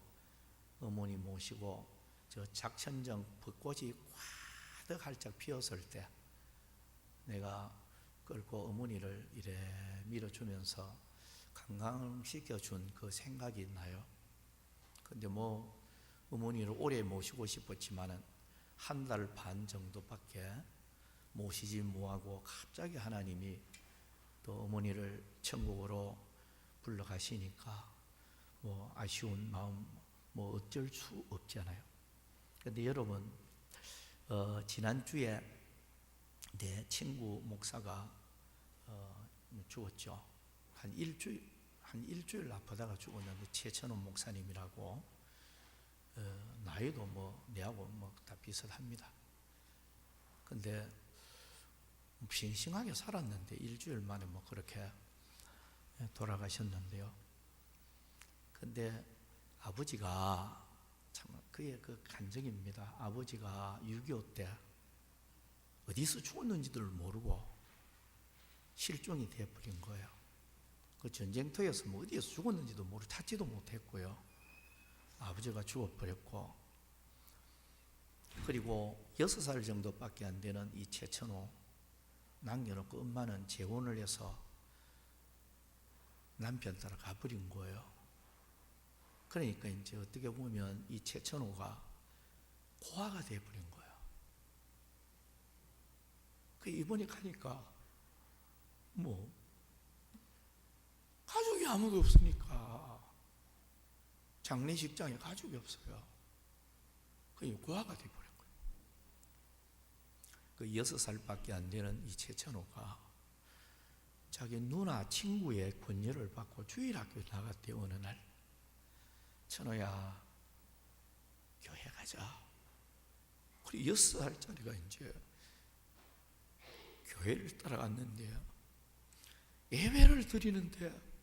A: 어머니 모시고 저 작천정 벚꽃이 화득 활짝 피었을 때 내가 끌고 어머니를 이래 밀어주면서 건강시켜준 그 생각이 나요. 근데 뭐 어머니를 오래 모시고 싶었지만은 한 달 반 정도밖에 모시지 못하고 갑자기 하나님이 또 어머니를 천국으로 불러가시니까 뭐 아쉬운 마음 뭐 어쩔 수 없잖아요. 근데 여러분, 지난주에 내 친구 목사가 죽었죠. 한 일주일 아프다가 죽었는데, 최천원 목사님이라고, 나이도 뭐 내하고 뭐 다 비슷합니다. 근데 싱싱하게 살았는데 일주일 만에 뭐 그렇게 돌아가셨는데요. 근데 아버지가 참 그의 그 간증입니다. 아버지가 6.25 때 어디서 죽었는지도 모르고 실종이 되어버린 거예요. 그 전쟁터에서 뭐 어디에서 죽었는지도 모르고 찾지도 못했고요. 아버지가 죽어버렸고, 그리고 6살 정도밖에 안 되는 이 최천호 남겨놓고 엄마는 재혼을 해서 남편 따라 가버린 거예요. 그러니까 이제 어떻게 보면 이 최천호가 고아가 되어버린 거예요. 그 이번에 가니까 뭐 가족이 아무도 없으니까 장례식장에 가족이 없어요. 그 고아가 되어버린 거예요. 그 6살밖에 안 되는 이 최천호가 자기 누나 친구의 권유를 받고 주일학교에 나갔대요. 어느 날, 천호야 교회 가자. 그리고 6살짜리가 이제 교회를 따라갔는데 예배를 드리는데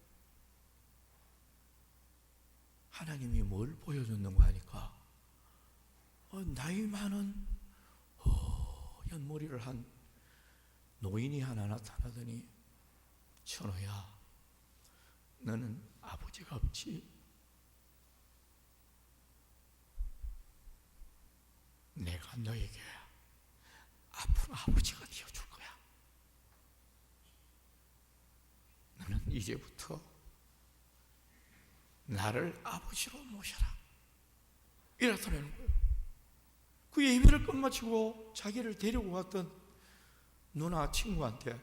A: 하나님이 뭘 보여줬는가 하니까 나이 많은 허연 머리를 한 노인이 하나 나타나더니, 천호야 너는 아버지가 없지? 내가 너에게 앞으로 아버지가 되어줄 거야. 너는 이제부터 나를 아버지로 모셔라. 이렇다는 거예요. 그 예배를 끝마치고 자기를 데리고 갔던 누나 친구한테,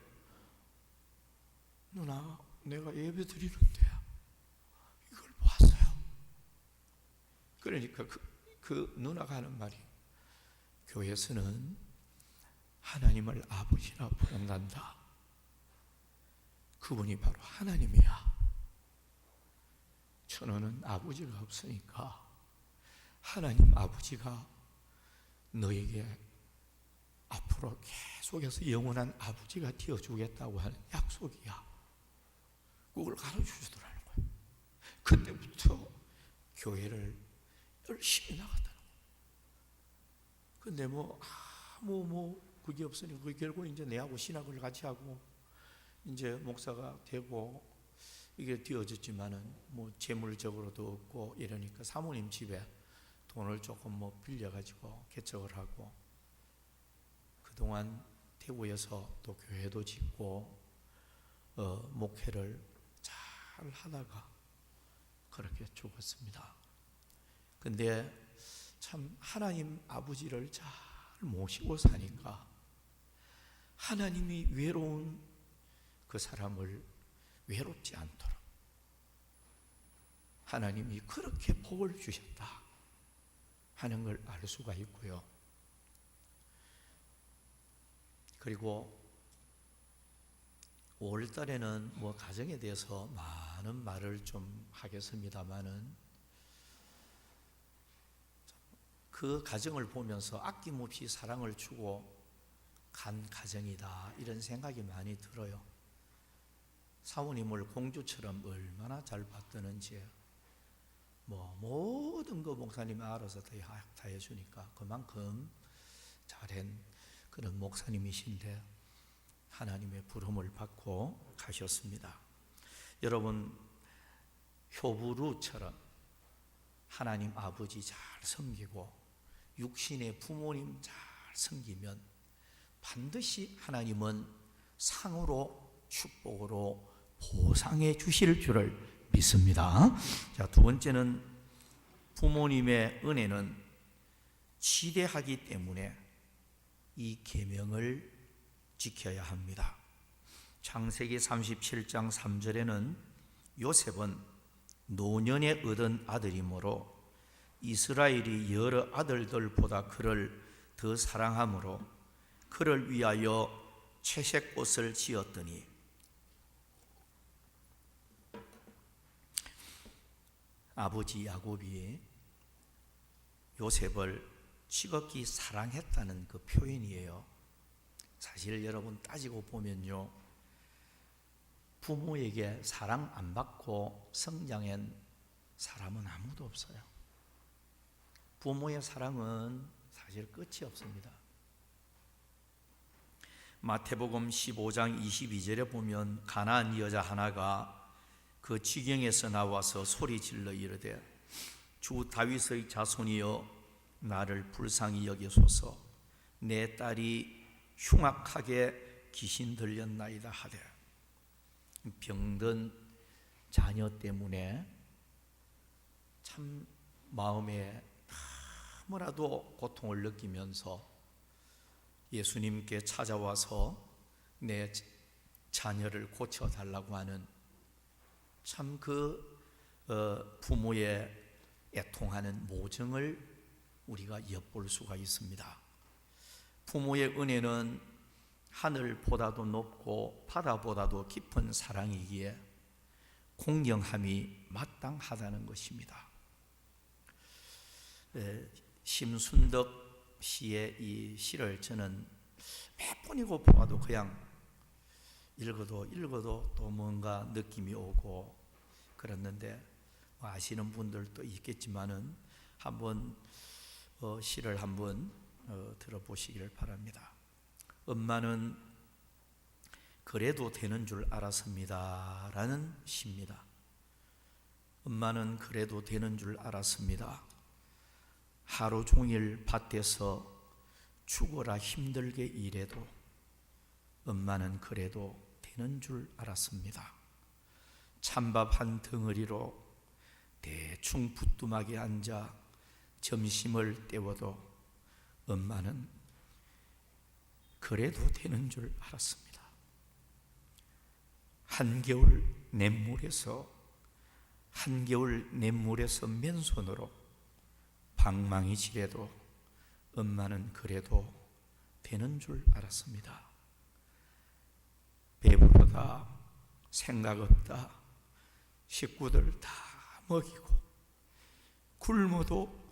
A: 누나 내가 예배 드리는데 이걸 보았어요. 그러니까 그 누나가 하는 말이, 교회에서는 하나님을 아버지라 부른단다. 그분이 바로 하나님이야. 천호는 아버지가 없으니까 하나님 아버지가 너에게 앞으로 계속해서 영원한 아버지가 되어주겠다고 하는 약속이야. 그걸 가르쳐주더라는 거예요. 그때부터 교회를 열심히 나갔다는 거예요. 근데 그게 없으니 그 결국 이제 내하고 신학을 같이 하고 이제 목사가 되고 이게 되어졌지만은 뭐 재물적으로도 없고 이러니까 사모님 집에 돈을 조금 뭐 빌려가지고 개척을 하고, 그동안 대구에서 또 교회도 짓고 목회를 잘 하다가 그렇게 죽었습니다. 근데 참 하나님 아버지를 잘 모시고 사니까 하나님이 외로운 그 사람을 외롭지 않도록 하나님이 그렇게 복을 주셨다 하는 걸 알 수가 있고요. 그리고 5월 달에는 뭐 가정에 대해서 많은 말을 좀 하겠습니다만은 그 가정을 보면서 아낌없이 사랑을 주고 간 가정이다 이런 생각이 많이 들어요. 사모님을 공주처럼 얼마나 잘 봤더는지 뭐 모든 거 목사님이 알아서 다 해주니까 그만큼 잘한 그런 목사님이신데 하나님의 부름을 받고 가셨습니다. 여러분 효부루처럼 하나님 아버지 잘 섬기고 육신의 부모님 잘 섬기면 반드시 하나님은 상으로 축복으로 보상해 주실 줄을 믿습니다. 자, 두 번째는 부모님의 은혜는 지대하기 때문에 이 계명을 지켜야 합니다. 창세기 37장 3절에는 요셉은 노년에 얻은 아들이므로 이스라엘이 여러 아들들보다 그를 더 사랑하므로 그를 위하여 채색옷을 지었더니 아버지 야곱이 요셉을 지극히 사랑했다는 그 표현이에요. 사실 여러분 따지고 보면요, 부모에게 사랑 안 받고 성장한 사람은 아무도 없어요. 부모의 사랑은 사실 끝이 없습니다. 마태복음 15장 22절에 보면 가나안 여자 하나가 그 지경에서 나와서 소리 질러 이르되 주 다윗의 자손이여 나를 불쌍히 여기소서 내 딸이 흉악하게 귀신 들렸나이다 하되 병든 자녀 때문에 참 마음에 너무나도 고통을 느끼면서 예수님께 찾아와서 내 자녀를 고쳐달라고 하는 참 그 부모의 애통하는 모정을 우리가 엿볼 수가 있습니다. 부모의 은혜는 하늘보다도 높고 바다보다도 깊은 사랑이기에 공경함이 마땅하다는 것입니다. 심순덕 씨의 이 시를 저는 몇 번이고 보아도 그냥 읽어도 또 뭔가 느낌이 오고 그랬는데 아시는 분들도 있겠지만은 한번 시를 한번 들어보시기를 바랍니다. 엄마는 그래도 되는 줄 알았습니다 라는 시입니다. 엄마는 그래도 되는 줄 알았습니다. 하루 종일 밭에서 죽어라 힘들게 일해도 엄마는 그래도 되는 줄 알았습니다. 찬밥 한 덩어리로 대충 부뚜막에 앉아 점심을 때워도 엄마는 그래도 되는 줄 알았습니다. 한겨울 냇물에서 맨손으로 방망이 칠해도 엄마는 그래도 되는 줄 알았습니다. 배부르다, 생각 없다, 식구들 다 먹이고 굶어도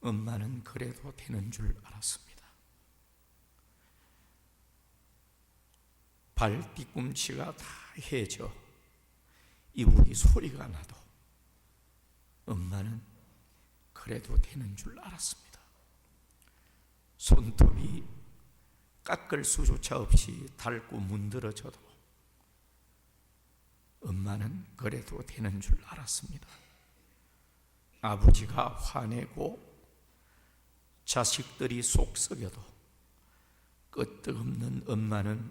A: 엄마는 그래도 되는 줄 알았습니다. 발 뒤꿈치가 다 해져 이불이 소리가 나도 엄마는 그래도 되는 줄 알았습니다. 손톱이 깎을 수조차 없이 닳고 문드러져도 엄마는 그래도 되는 줄 알았습니다. 아버지가 화내고 자식들이 속썩여도 끄떡없는 엄마는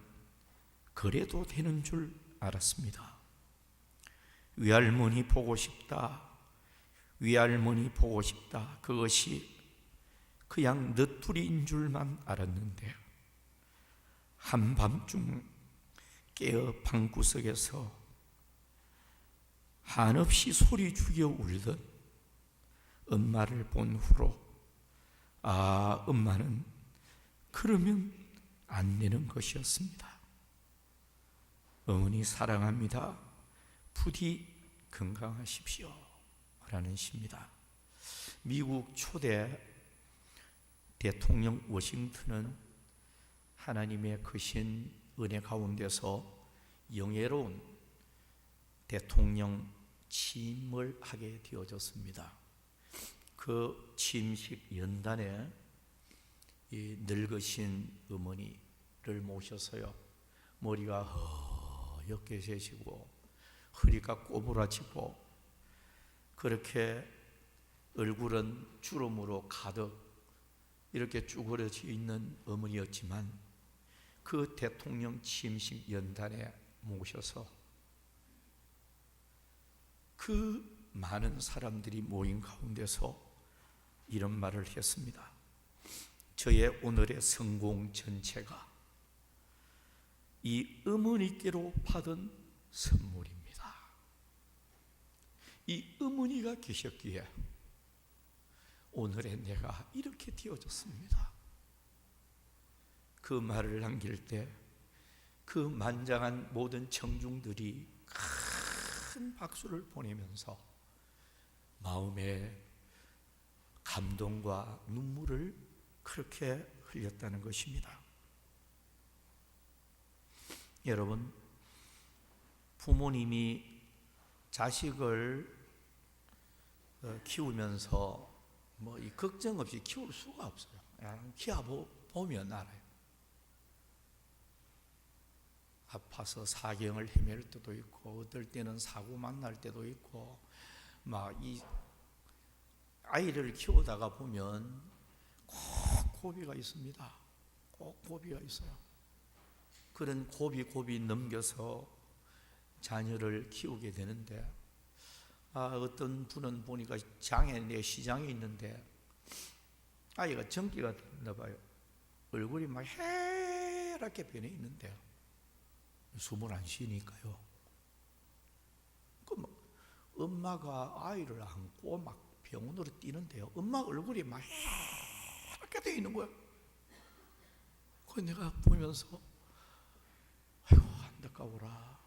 A: 그래도 되는 줄 알았습니다. 외할머니 보고 싶다, 외할머니 보고 싶다, 그것이 그냥 늦둥이인 줄만 알았는데 한밤중 깨어 방구석에서 한없이 소리 죽여 울던 엄마를 본 후로 엄마는 그러면 안 되는 것이었습니다. 어머니 사랑합니다. 부디 건강하십시오. 라는 시입니다. 미국 초대 대통령 워싱턴은 하나님의 크신 은혜 가운데서 영예로운 대통령 취임을 하게 되어졌습니다. 그 취임식 연단에 이 늙으신 어머니를 모셔서요, 머리가 허옇게 새시고 허리가 꼬부라지고 그렇게 얼굴은 주름으로 가득 이렇게 쭈그러져 있는 어머니였지만 그 대통령 취임식 연단에 모셔서 그 많은 사람들이 모인 가운데서 이런 말을 했습니다. 저의 오늘의 성공 전체가 이 어머니께로 받은 선물입니다. 이 어머니가 계셨기에 오늘의 내가 이렇게 되어졌습니다. 그 말을 남길 때 그 만장한 모든 청중들이 큰 박수를 보내면서 마음에 감동과 눈물을 그렇게 흘렸다는 것입니다. 여러분, 부모님이 자식을 키우면서 뭐 이 걱정 없이 키울 수가 없어요. 키워보면 알아요. 아파서 사경을 헤맬 때도 있고, 어떨 때는 사고 만날 때도 있고, 막 이 아이를 키우다가 보면 꼭 고비가 있습니다. 꼭 고비가 있어요. 그런 고비 넘겨서 자녀를 키우게 되는데, 어떤 분은 보니까 장에 시장에 있는데 아이가 전기가 됐나 봐요. 얼굴이 막 해랗게 변해 있는데요. 숨을 안 쉬니까요. 엄마가 아이를 안고 막 병원으로 뛰는데요. 엄마 얼굴이 막 해랗게 되어 있는 거예요. 그 내가 보면서 아이고 안타까워라.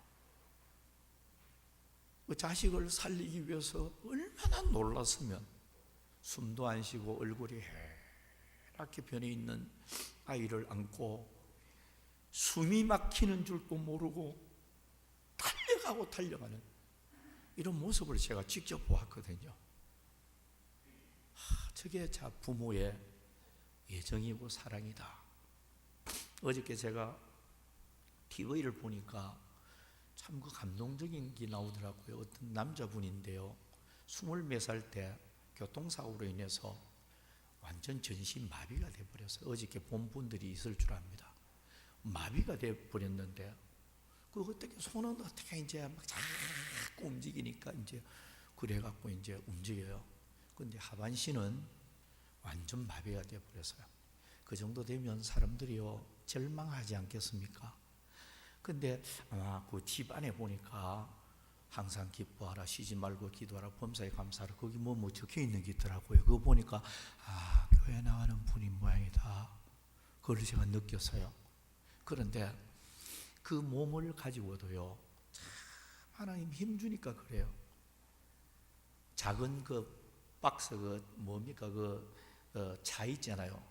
A: 그 자식을 살리기 위해서 얼마나 놀랐으면 숨도 안 쉬고 얼굴이 해랗게 변해 있는 아이를 안고 숨이 막히는 줄도 모르고 달려가는 이런 모습을 제가 직접 보았거든요. 저게 부모의 애정이고 사랑이다. 어저께 제가 TV를 보니까 참 그 감동적인 게 나오더라고요. 어떤 남자분인데요, 20몇 살 때 교통사고로 인해서 완전 전신 마비가 돼버렸어요. 어저께 본 분들이 있을 줄 압니다. 마비가 돼버렸는데 어떻게 손은 어떻게 이제 막 자꾸 움직이니까 이제 그래갖고 이제 움직여요. 근데 하반신은 완전 마비가 돼버렸어요. 그 정도 되면 사람들이요 절망하지 않겠습니까? 근데 아마 그 집안에 보니까 항상 기뻐하라, 쉬지 말고 기도하라, 범사에 감사하라, 거기 뭐 적혀 있는 게 있더라고요. 그거 보니까 교회 나가는 분인 모양이다. 그걸 제가 느꼈어요. 그런데 그 몸을 가지고도요, 참 하나님 힘주니까 그래요. 작은 그 박스 차 있잖아요.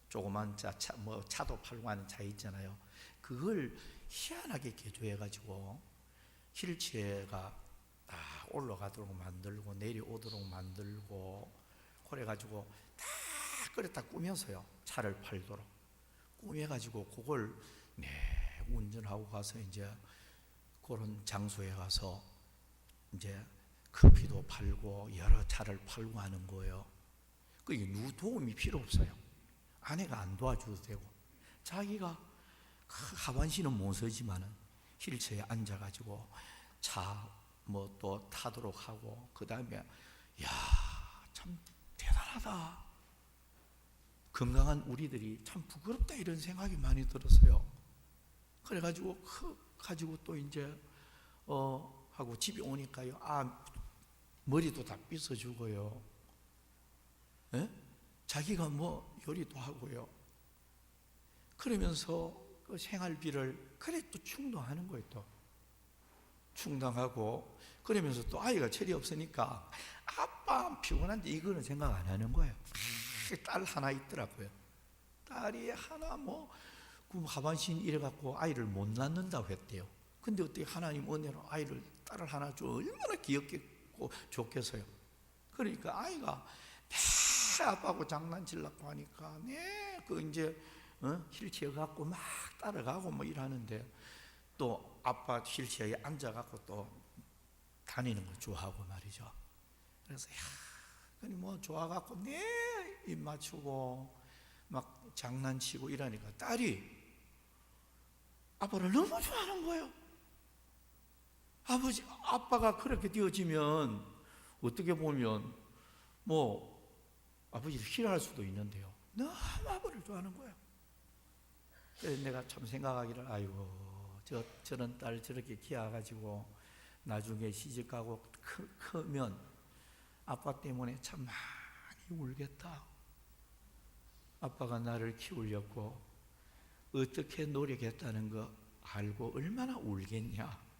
A: 조그만 차도 팔고 하는 차 있잖아요. 그걸 희한하게 개조해가지고 휠체어가 다 올라가도록 만들고 내려오도록 만들고 그래가지고 다 그랬다 꾸며서요, 차를 팔도록 꾸며가지고 그걸 운전하고 가서 이제 그런 장소에 가서 이제 커피도 팔고 여러 차를 팔고 하는 거예요. 그게 누구 도움이 필요 없어요. 아내가 안 도와줘도 되고, 자기가 하반신은 못 서지만은 휠체어에 앉아가지고 차 또 타도록 하고, 그 다음에 참 대단하다. 건강한 우리들이 참 부끄럽다 이런 생각이 많이 들었어요. 그래가지고 가지고 또 이제 하고 집에 오니까요, 머리도 다 빗어주고요. 자기가 요리도 하고요. 그러면서 그 생활비를 그래 또 충당하는 거예요. 또 충당하고 그러면서 또 아이가 철이 없으니까 아빠 피곤한데 이거는 생각 안 하는 거예요. 딸 하나 있더라고요. 딸이 하나 하반신 이래갖고 아이를 못 낳는다고 했대요. 근데 어떻게 하나님 은혜로 딸을 하나 줘 얼마나 귀엽겠고 좋겠어요. 그러니까 아이가 매 아빠하고 장난치려고 하니까 그 이제 휠체어 갖고 막 따라가고 이러는데 또 아빠 휠체어에 앉아갖고 또 다니는 걸 좋아하고 말이죠. 그래서 좋아갖고 입 맞추고 막 장난치고 이러니까 딸이 아빠를 너무 좋아하는 거예요. 아빠가 그렇게 되어지면 어떻게 보면 아버지를 싫어할 수도 있는데요. 너무 아빠를 좋아하는 거예요. 그래서 내가 참 생각하기를 저런 딸 저렇게 키워가지고 나중에 시집가고 크면 아빠 때문에 참 많이 울겠다. 아빠가 나를 키우려고 어떻게 노력했다는 거 알고 얼마나 울겠냐.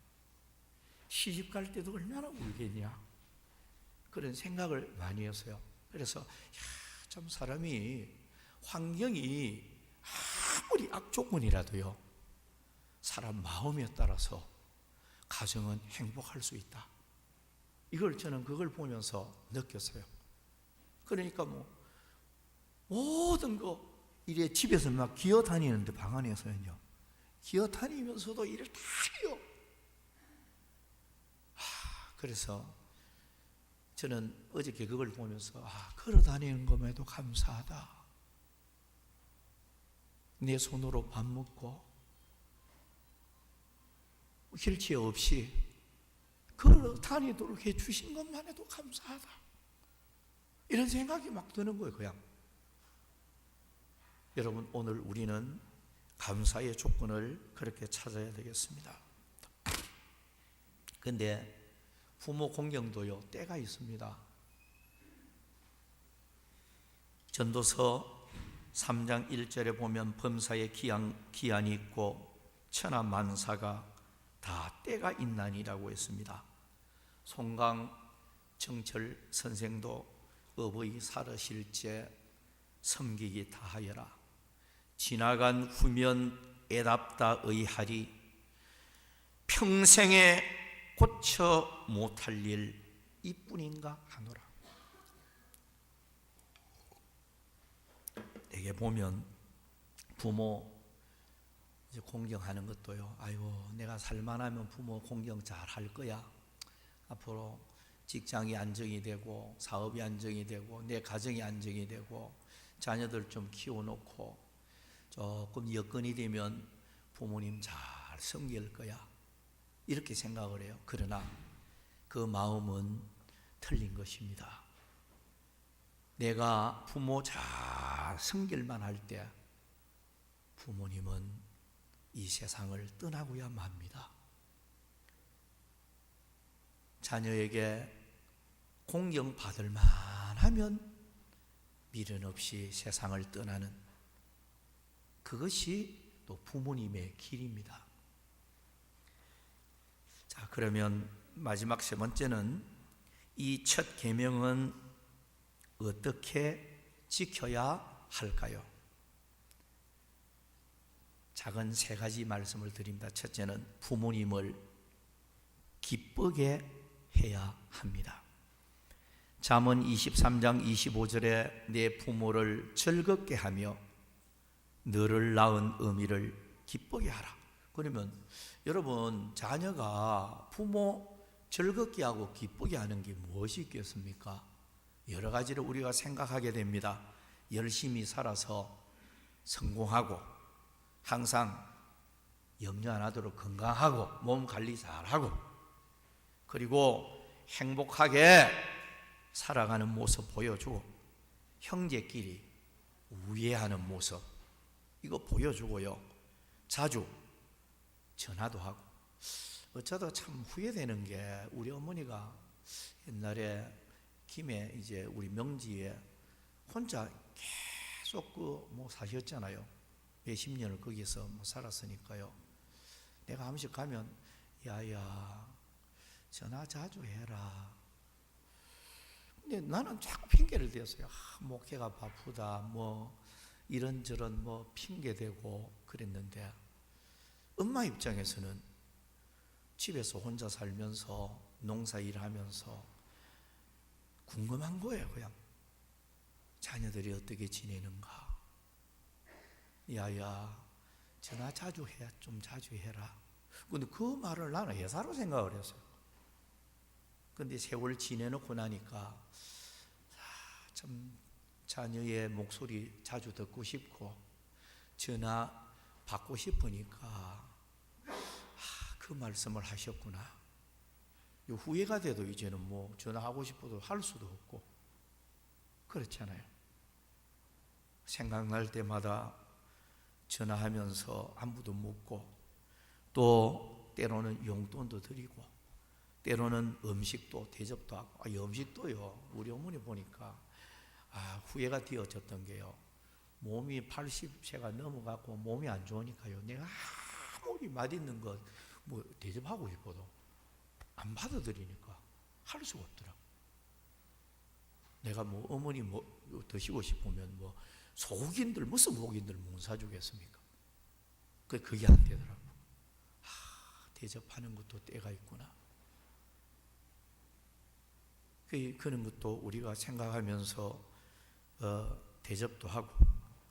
A: 시집 갈 때도 얼마나 울겠냐. 그런 생각을 많이 했어요. 그래서 참 사람이 환경이 아무리 악조건이라도요, 사람 마음에 따라서 가정은 행복할 수 있다. 이걸 저는 그걸 보면서 느꼈어요. 그러니까 모든 거 이래 집에서 막 기어 다니는데 방 안에서는요, 기어 다니면서도 일을 다 해요. 그래서 저는 어저께 그걸 보면서 걸어 다니는 것에도 감사하다. 내 손으로 밥 먹고 휠체어 없이 걸어 다니도록 해주신 것만 해도 감사하다. 이런 생각이 막 드는 거예요. 그냥 여러분, 오늘 우리는 감사의 조건을 그렇게 찾아야 되겠습니다. 근데 부모 공경도요, 때가 있습니다. 전도서 3장 1절에 보면 범사에 기한이 있고 천하 만사가 다 때가 있나니라고 했습니다. 송강 정철 선생도 어버이 살으실제 섬기기 다하여라. 지나간 후면 애답다 의하리. 평생에 고쳐 못할 일 이뿐인가 하노라. 되게 보면 부모 이제 공경하는 것도요, 내가 살만하면 부모 공경 잘 할 거야. 앞으로 직장이 안정이 되고 사업이 안정이 되고 내 가정이 안정이 되고 자녀들 좀 키워놓고 조금 여건이 되면 부모님 잘 섬길 거야. 이렇게 생각을 해요. 그러나 그 마음은 틀린 것입니다. 내가 부모 잘 섬길만 할 때 부모님은 이 세상을 떠나고야 맙니다. 자녀에게 공경받을 만하면 미련 없이 세상을 떠나는 그것이 또 부모님의 길입니다. 자, 그러면 마지막 세 번째는 이 첫 계명은 어떻게 지켜야 할까요? 작은 세 가지 말씀을 드립니다. 첫째는 부모님을 기쁘게 해야 합니다. 잠언 23장 25절에 내 부모를 즐겁게 하며 너를 낳은 어미를 기쁘게 하라. 그러면 여러분, 자녀가 부모 즐겁게 하고 기쁘게 하는 게 무엇이 있겠습니까? 여러 가지를 우리가 생각하게 됩니다. 열심히 살아서 성공하고 항상 염려 안 하도록 건강하고 몸 관리 잘하고 그리고 행복하게 살아가는 모습 보여주고 형제끼리 우애하는 모습 이거 보여주고요. 자주 전화도 하고 어쩌다 참 후회되는 게 우리 어머니가 옛날에 김해 이제 우리 명지에 혼자 계속 사셨잖아요. 몇십 년을 거기서 뭐 살았으니까요. 내가 한 번씩 가면 야야 전화 자주 해라. 근데 나는 자꾸 핑계를 대었어요. 목회가 바쁘다 뭐 이런저런 뭐 핑계대고 그랬는데 엄마 입장에서는 집에서 혼자 살면서 농사일 하면서 궁금한 거예요. 그냥 자녀들이 어떻게 지내는가. 야야 전화 자주 해, 좀 자주 해라. 근데 그 말을 나는 회사로 생각을 했어요. 근데 세월 지내놓고 나니까 참 자녀의 목소리 자주 듣고 싶고 전화 받고 싶으니까 그 말씀을 하셨구나. 후회가 돼도 이제는 뭐 전화하고 싶어도 할 수도 없고 그렇잖아요. 생각날 때마다 전화하면서 안부도 묻고 또 때로는 용돈도 드리고 때로는 음식도 대접도 하고 음식도요. 우리 어머니 보니까 후회가 되어졌던 게요. 몸이 80세가 넘어가고 몸이 안 좋으니까요. 내가 아무리 맛있는 것 뭐 대접하고 싶어도 안 받아들이니까 할 수가 없더라고. 내가 뭐 어머니 뭐 드시고 싶으면 뭐 소고기인들 무슨 소고기인들 못 사주겠습니까? 그게 안 되더라고. 대접하는 것도 때가 있구나. 그런 것도 우리가 생각하면서 대접도 하고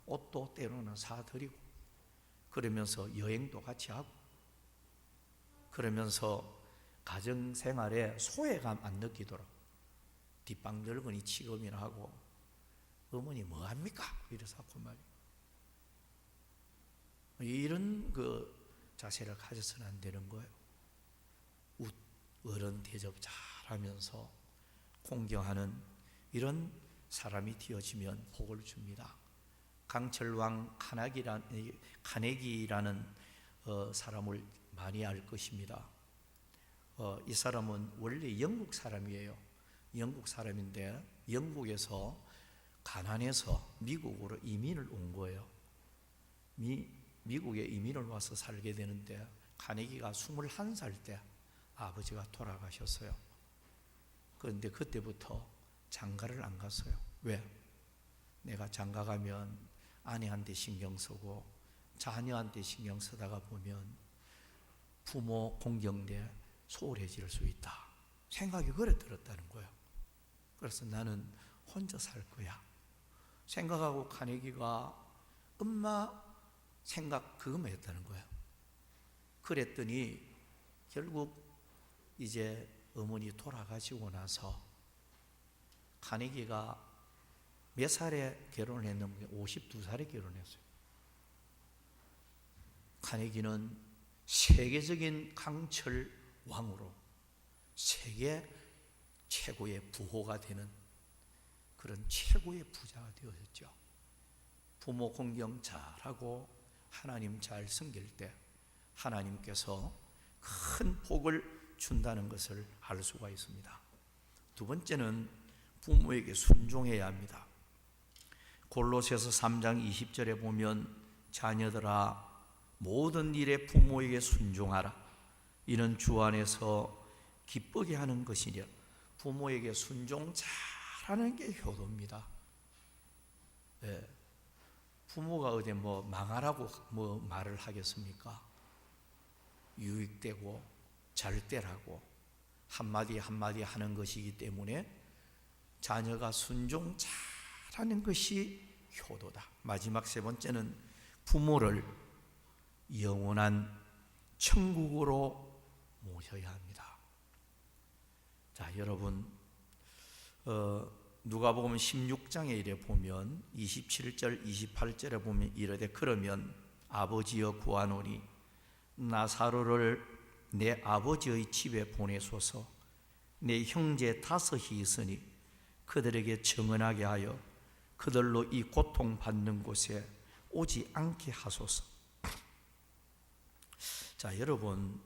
A: 옷도 때로는 사드리고 그러면서 여행도 같이 하고 그러면서 가정생활에 소외감 안 느끼도록 뒷방 늙은이 취급이나 하고 어머니 뭐합니까? 이래서 하고 말이에요. 이런 그 자세를 가져서는 안 되는 거예요. 어른 대접 잘하면서 공경하는 이런 사람이 되어지면 복을 줍니다. 강철왕 카네기라는 사람을 많이 알 것입니다. 이 사람은 원래 영국 사람이에요. 영국 사람인데 영국에서 가난해서 미국으로 이민을 온 거예요. 미국에 이민을 와서 살게 되는데 카네기가 21살 때 아버지가 돌아가셨어요. 그런데 그때부터 장가를 안 갔어요. 왜? 내가 장가 가면 아내한테 신경 쓰고 자녀한테 신경 쓰다가 보면 부모 공경대 소홀해질 수 있다. 생각이 그래 들었다는 거예요. 그래서 나는 혼자 살 거야. 생각하고 카네기가 엄마 생각 그것만 했다는 거예요. 그랬더니 결국 이제 어머니 돌아가시고 나서 카네기가 몇 살에 결혼을 했는데 52살에 결혼했어요. 카네기는 세계적인 강철 왕으로 세계 최고의 부호가 되는 그런 최고의 부자가 되어졌죠. 부모 공경 잘하고 하나님 잘 섬길 때 하나님께서 큰 복을 준다는 것을 알 수가 있습니다. 두 번째는 부모에게 순종해야 합니다. 골로새서 3장 20절에 보면 자녀들아 모든 일에 부모에게 순종하라. 이는 주 안에서 기쁘게 하는 것이냐. 부모에게 순종 잘하는 게 효도입니다. 네. 부모가 어디 뭐 망하라고 뭐 말을 하겠습니까? 유익되고 잘되라고 한마디 한마디 하는 것이기 때문에 자녀가 순종 잘하는 것이 효도다. 마지막 세 번째는 부모를 영원한 천국으로 모셔야 합니다. 자, 여러분 누가복음 16장에 이래 보면 27절 28절에 보면 이르되 그러면 아버지여 구하노니 나사로를 내 아버지의 집에 보내소서. 내 형제 5이 있으니 그들에게 정언하게 하여 그들로 이 고통받는 곳에 오지 않게 하소서. 자, 여러분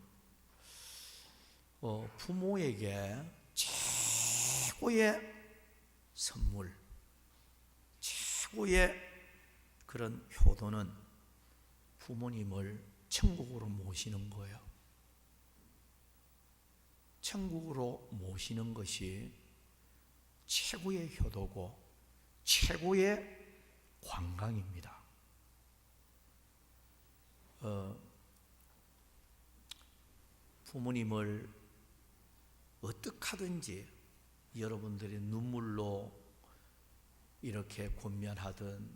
A: 부모에게 최고의 선물, 최고의 그런 효도는 부모님을 천국으로 모시는 거예요. 천국으로 모시는 것이 최고의 효도고 최고의 관광입니다. 부모님을 어떻게 하든지 여러분들의 눈물로 이렇게 권면하든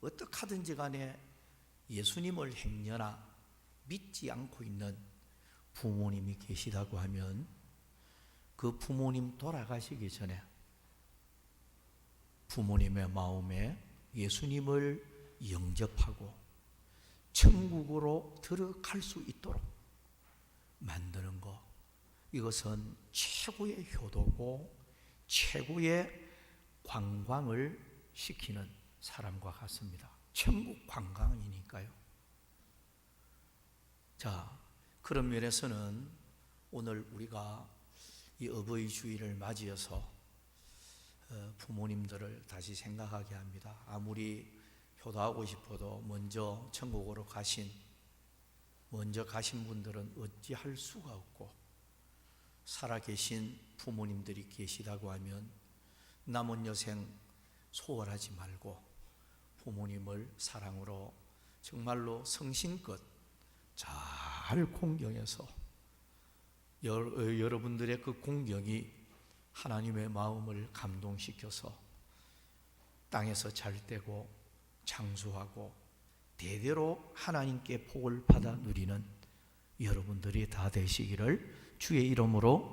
A: 어떻게 하든지 간에 예수님을 행여나 믿지 않고 있는 부모님이 계시다고 하면 그 부모님 돌아가시기 전에 부모님의 마음에 예수님을 영접하고 천국으로 들어갈 수 있도록 만드는 것, 이것은 최고의 효도고 최고의 관광을 시키는 사람과 같습니다. 천국 관광이니까요. 자, 그런 면에서는 오늘 우리가 이 어버이 주일을 맞이해서 부모님들을 다시 생각하게 합니다. 아무리 효도하고 싶어도 먼저 천국으로 가신 분들은 어찌할 수가 없고, 살아계신 부모님들이 계시다고 하면 남은 여생 소홀하지 말고 부모님을 사랑으로 정말로 성심껏 잘 공경해서 여러분들의 그 공경이 하나님의 마음을 감동시켜서 땅에서 잘 되고 장수하고 대대로 하나님께 복을 받아 누리는 여러분들이 다 되시기를 주의 이름으로